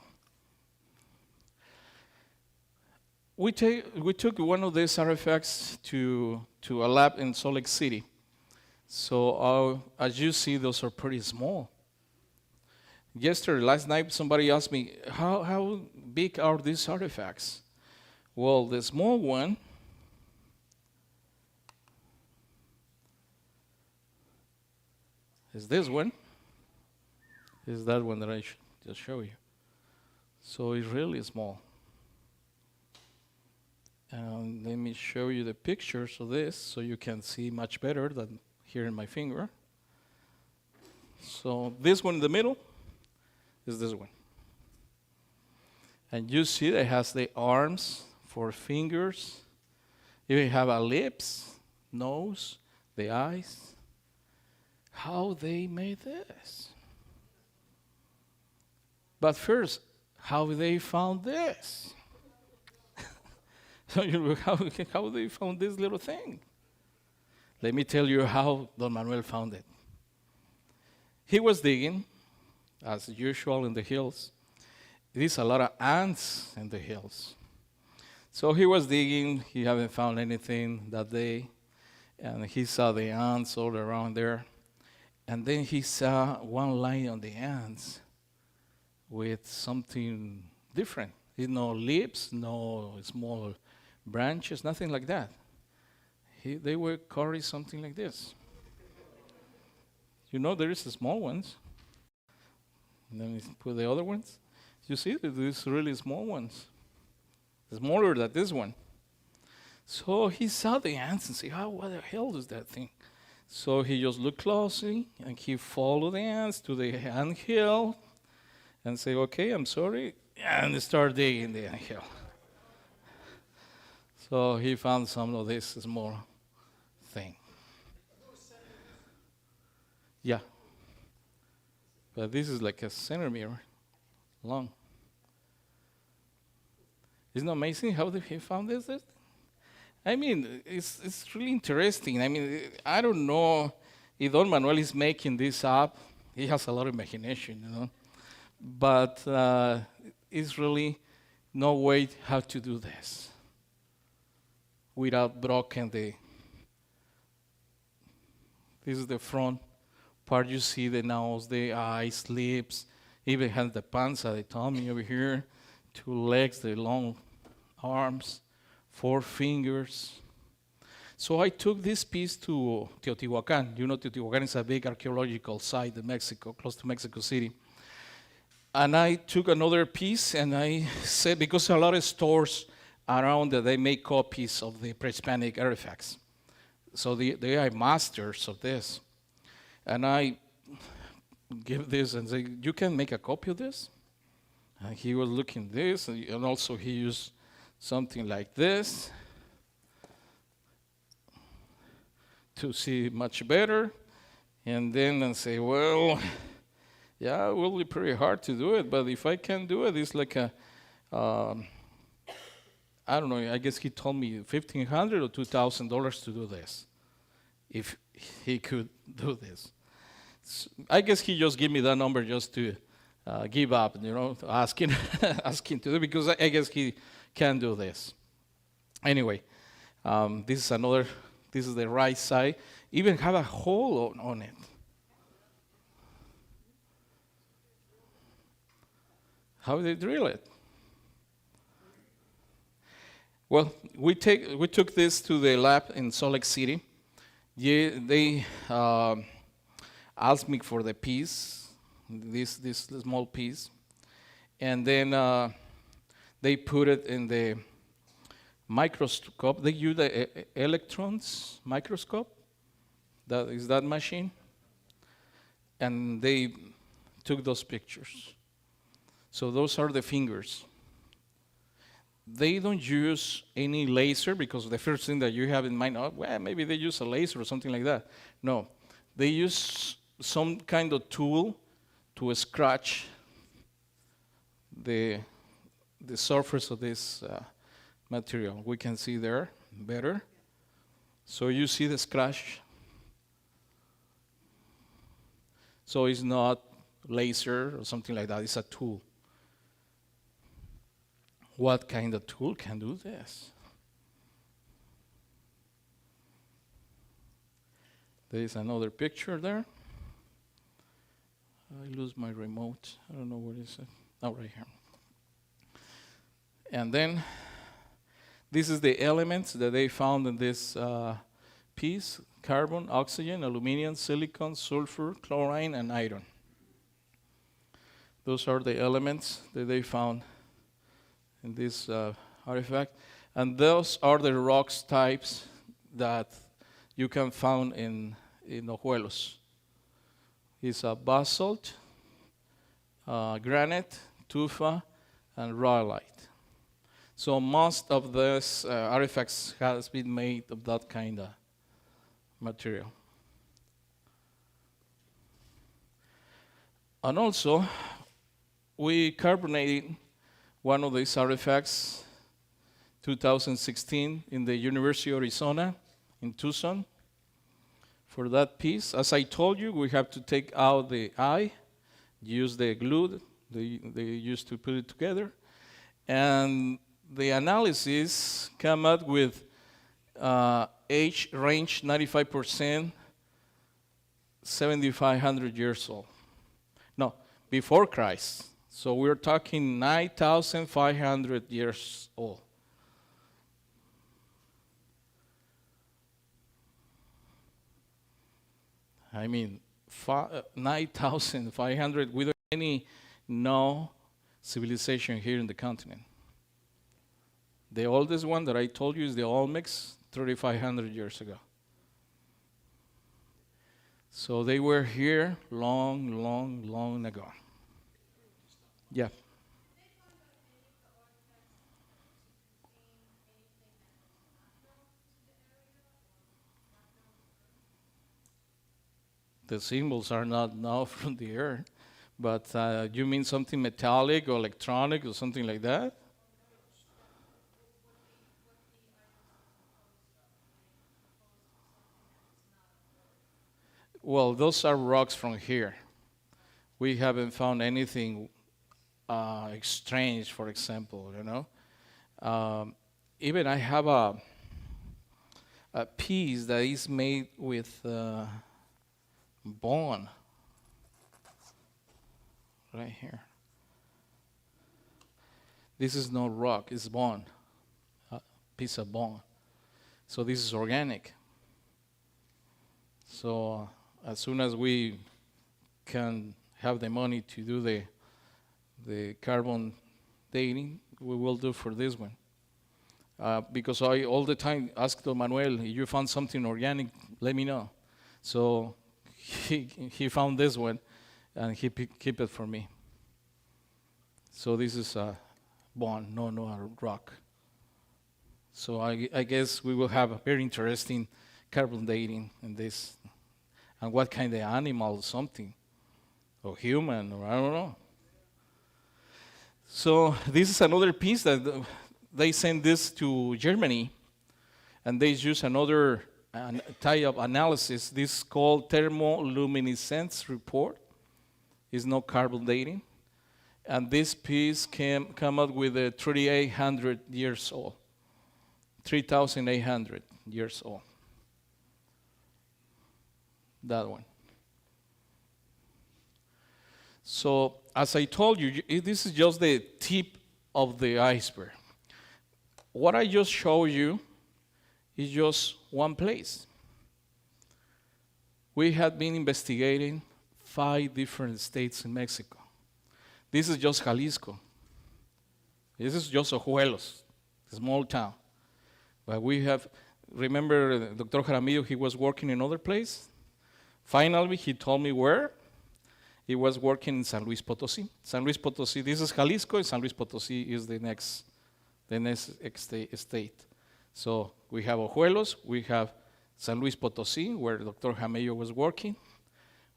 We took one of these artifacts to a lab in Salt Lake City. So as you see, those are pretty small. Last night, somebody asked me, how big are these artifacts? Well, the small one is this one. Is that one that I just show you. So it's really small. And let me show you the pictures of this so you can see much better than here in my finger. So this one in the middle is this one. And you see that it has the arms for fingers. You have a lips, nose, the eyes. How they made this? But first, how they found this? So how they found this little thing? Let me tell you how Don Manuel found it. He was digging, as usual, in the hills. There's a lot of ants in the hills. So he was digging. He haven't found anything that day. And he saw the ants all around there. And then he saw one line on the ants with something different. No leaves, no small branches, nothing like that. They were carrying something like this. You know, there is the small ones. And then we put the other ones. You see, these really small ones. Smaller than this one. So he saw the ants and said, what the hell is that thing? So he just looked closely, and he followed the ants to the ant hill and said, okay, I'm sorry, and start digging the ant hill. So he found some of this small thing. Yeah. But this is like a centimeter long. Isn't it amazing how he found this? I mean, it's really interesting. I mean, I don't know if Don Manuel is making this up. He has a lot of imagination, you know. But it's really no way how to do this without broken this is the front part. You see the nose, the eyes, lips, even has the panza, the tummy over here, 2 legs, the long arms, 4 fingers. So I took this piece to Teotihuacan. You know, Teotihuacan is a big archaeological site in Mexico, close to Mexico City. And I took another piece, and I said, because a lot of stores around that they make copies of the Prehispanic artifacts. So they are masters of this. And I give this and say, you can make a copy of this? And he was looking this, and also he used something like this to see much better. And then I say, well, yeah, it will be pretty hard to do it, but if I can do it, it's like a, I don't know, I guess he told me $1,500 or $2,000 to do this, if he could do this. So I guess he just gave me that number just to give up, you know, asking to do, because I guess he can do this. Anyway, this is the right side. Even have a hole on it. How they drill it? Well, we took this to the lab in Salt Lake City. Yeah, they asked me for the piece, this small piece, and then they put it in the microscope. They use the electrons microscope. That is that machine, and they took those pictures. So those are the fingers. They don't use any laser because the first thing that you have in mind, oh, well, maybe they use a laser or something like that. No, they use some kind of tool to scratch the surface of this material. We can see there better. So you see the scratch. So it's not laser or something like that. It's a tool. What kind of tool can do this? There is another picture there. I lose my remote. I don't know what is it. Oh, right here. And then this is the elements that they found in this piece: carbon, oxygen, aluminum, silicon, sulfur, chlorine, and iron. Those are the elements that they found in this artifact. And those are the rocks types that you can find in Ojuelos. It's a basalt, granite, tufa, and rhyolite. So most of these artifacts has been made of that kind of material. And also, we carbonated one of these artifacts, 2016, in the University of Arizona in Tucson. For that piece, as I told you, we have to take out the eye, use the glue they used to put it together, and the analysis come out with age range 95%, 7,500 years old. No, before Christ. So we're talking 9,500 years old. I mean, 9,500 without any civilization here in the continent. The oldest one that I told you is the Olmecs, 3,500 years ago. So they were here long, long, long ago. Yeah. The symbols are not now from the earth, but you mean something metallic or electronic or something like that? Well, those are rocks from here. We haven't found anything strange, for example, you know. Even I have a piece that is made with bone, right here. This is not rock, it's bone, a piece of bone. So this is organic. So as soon as we can have the money to do the carbon dating, we will do for this one. Because I all the time ask Don Manuel, if you found something organic, let me know. So he found this one, and he keep it for me. So this is a bone, no a rock. So I guess we will have a very interesting carbon dating in this. And what kind of animal, something, or human, or I don't know. So this is another piece that they sent this to Germany, and they use another type of analysis. This is called thermoluminescence report. It's no carbon dating. And this piece come out with 3,800 years old. 3,800 years old. That one. So, as I told you, this is just the tip of the iceberg. What I just showed you is just one place. We had been investigating 5 different states in Mexico. This is just Jalisco. This is just Ojuelos, a small town. But we have, remember Dr. Jaramillo, he was working in another place. Finally, he told me where. He was working in San Luis Potosí. San Luis Potosí, this is Jalisco, and San Luis Potosí is the next state. So we have Ojuelos, we have San Luis Potosí, where Dr. Jaramillo was working.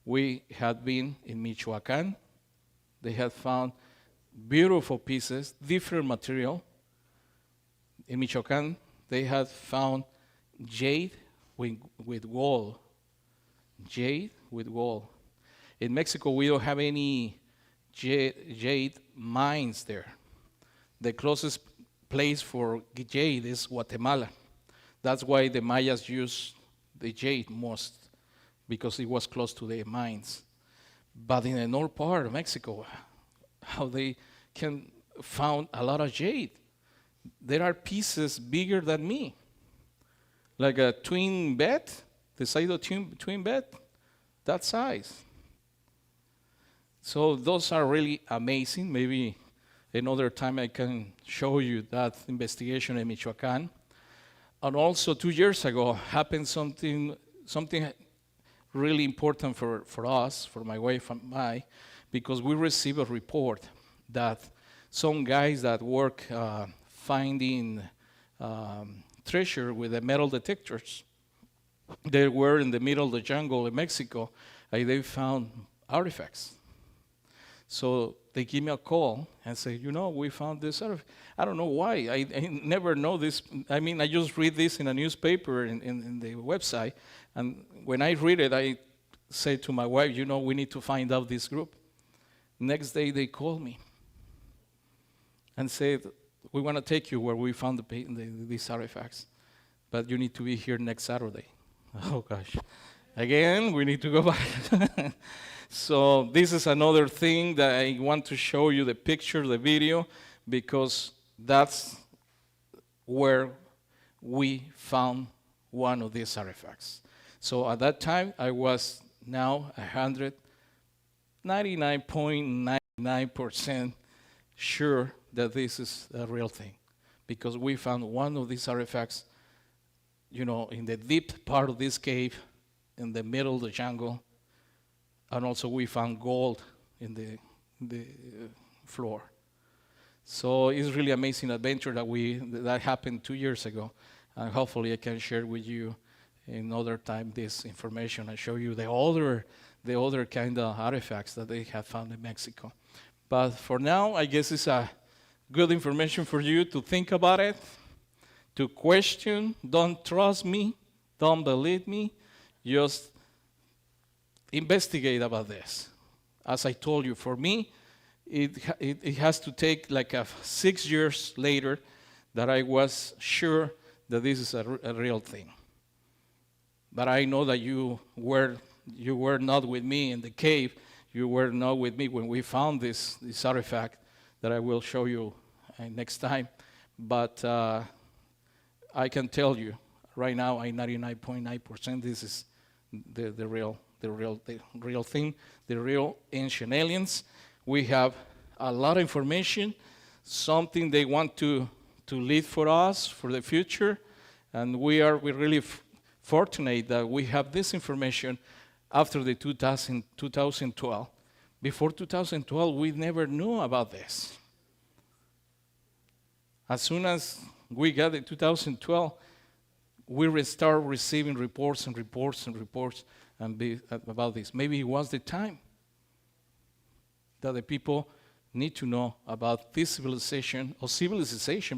We had been in Michoacán. They had found beautiful pieces, different material. In Michoacán, they had found jade with gold. Jade with gold. In Mexico, we don't have any jade mines there. The closest place for jade is Guatemala. That's why the Mayas used the jade most, because it was close to the mines. But in the north part of Mexico, how they can found a lot of jade. There are pieces bigger than me, like a twin bed, the size of twin bed, that size. So those are really amazing. Maybe another time I can show you that investigation in Michoacán. And also 2 years ago happened something really important for us, for my wife and I, because we received a report that some guys that work finding treasure with the metal detectors, they were in the middle of the jungle in Mexico, and they found artifacts. So they give me a call and say, we found this artifact. I don't know why. I never know this. I mean, I just read this in a newspaper in the website. And when I read it, I say to my wife, we need to find out this group. Next day, they call me and said, we want to take you where we found these artifacts. But you need to be here next Saturday. Oh, gosh. Again, we need to go back. So this is another thing that I want to show you, the picture, the video, because that's where we found one of these artifacts. So at that time, I was now 199.99% sure that this is a real thing, because we found one of these artifacts, in the deep part of this cave, in the middle of the jungle, and also we found gold in the floor. So it's really amazing adventure that happened 2 years ago, and hopefully I can share with you another time this information and show you the other kind of artifacts that they have found in Mexico. But for now, I guess it's a good information for you to think about it, to question. Don't trust me, don't believe me, just investigate about this. As I told you, for me, it has to take like 6 years later that I was sure that this is a real thing. But I know that you were not with me in the cave. You were not with me when we found this artifact that I will show you next time. But I can tell you right now, 99.9% this is the real thing, the real ancient aliens. We have a lot of information, something they want to lead for us for the future, and we're really fortunate that we have this information after the 2012. Before 2012, we never knew about this. As soon as we got the 2012, we start receiving reports about this. Maybe it was the time that the people need to know about this civilization,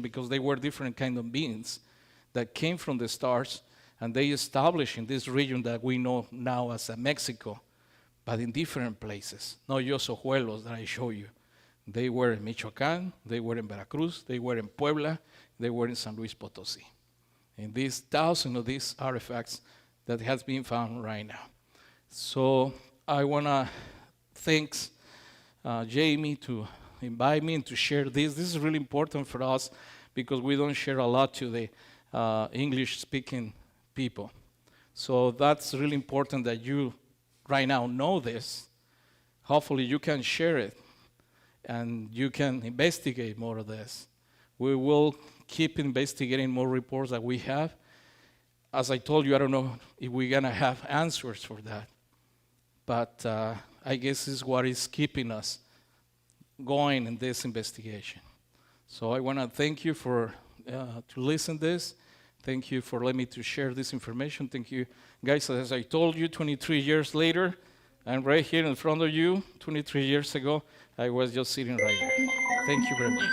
because they were different kind of beings that came from the stars, and they established in this region that we know now as Mexico, but in different places, not just Ojuelos that I show you. They were in Michoacán, they were in Veracruz, they were in Puebla, they were in San Luis Potosí. in these thousands of these artifacts that has been found right now. So I want to thank Jamie to invite me and to share this. This is really important for us because we don't share a lot to the English-speaking people. So that's really important that you right now know this. Hopefully you can share it and you can investigate more of this. We will keep investigating more reports that we have. As I told you, I don't know if we're going to have answers for that. But I guess this is what is keeping us going in this investigation. So I want to thank you for to listen to this. Thank you for letting me to share this information. Thank you, guys. As I told you, 23 years later, I'm right here in front of you. 23 years ago, I was just sitting right there. Thank you very much.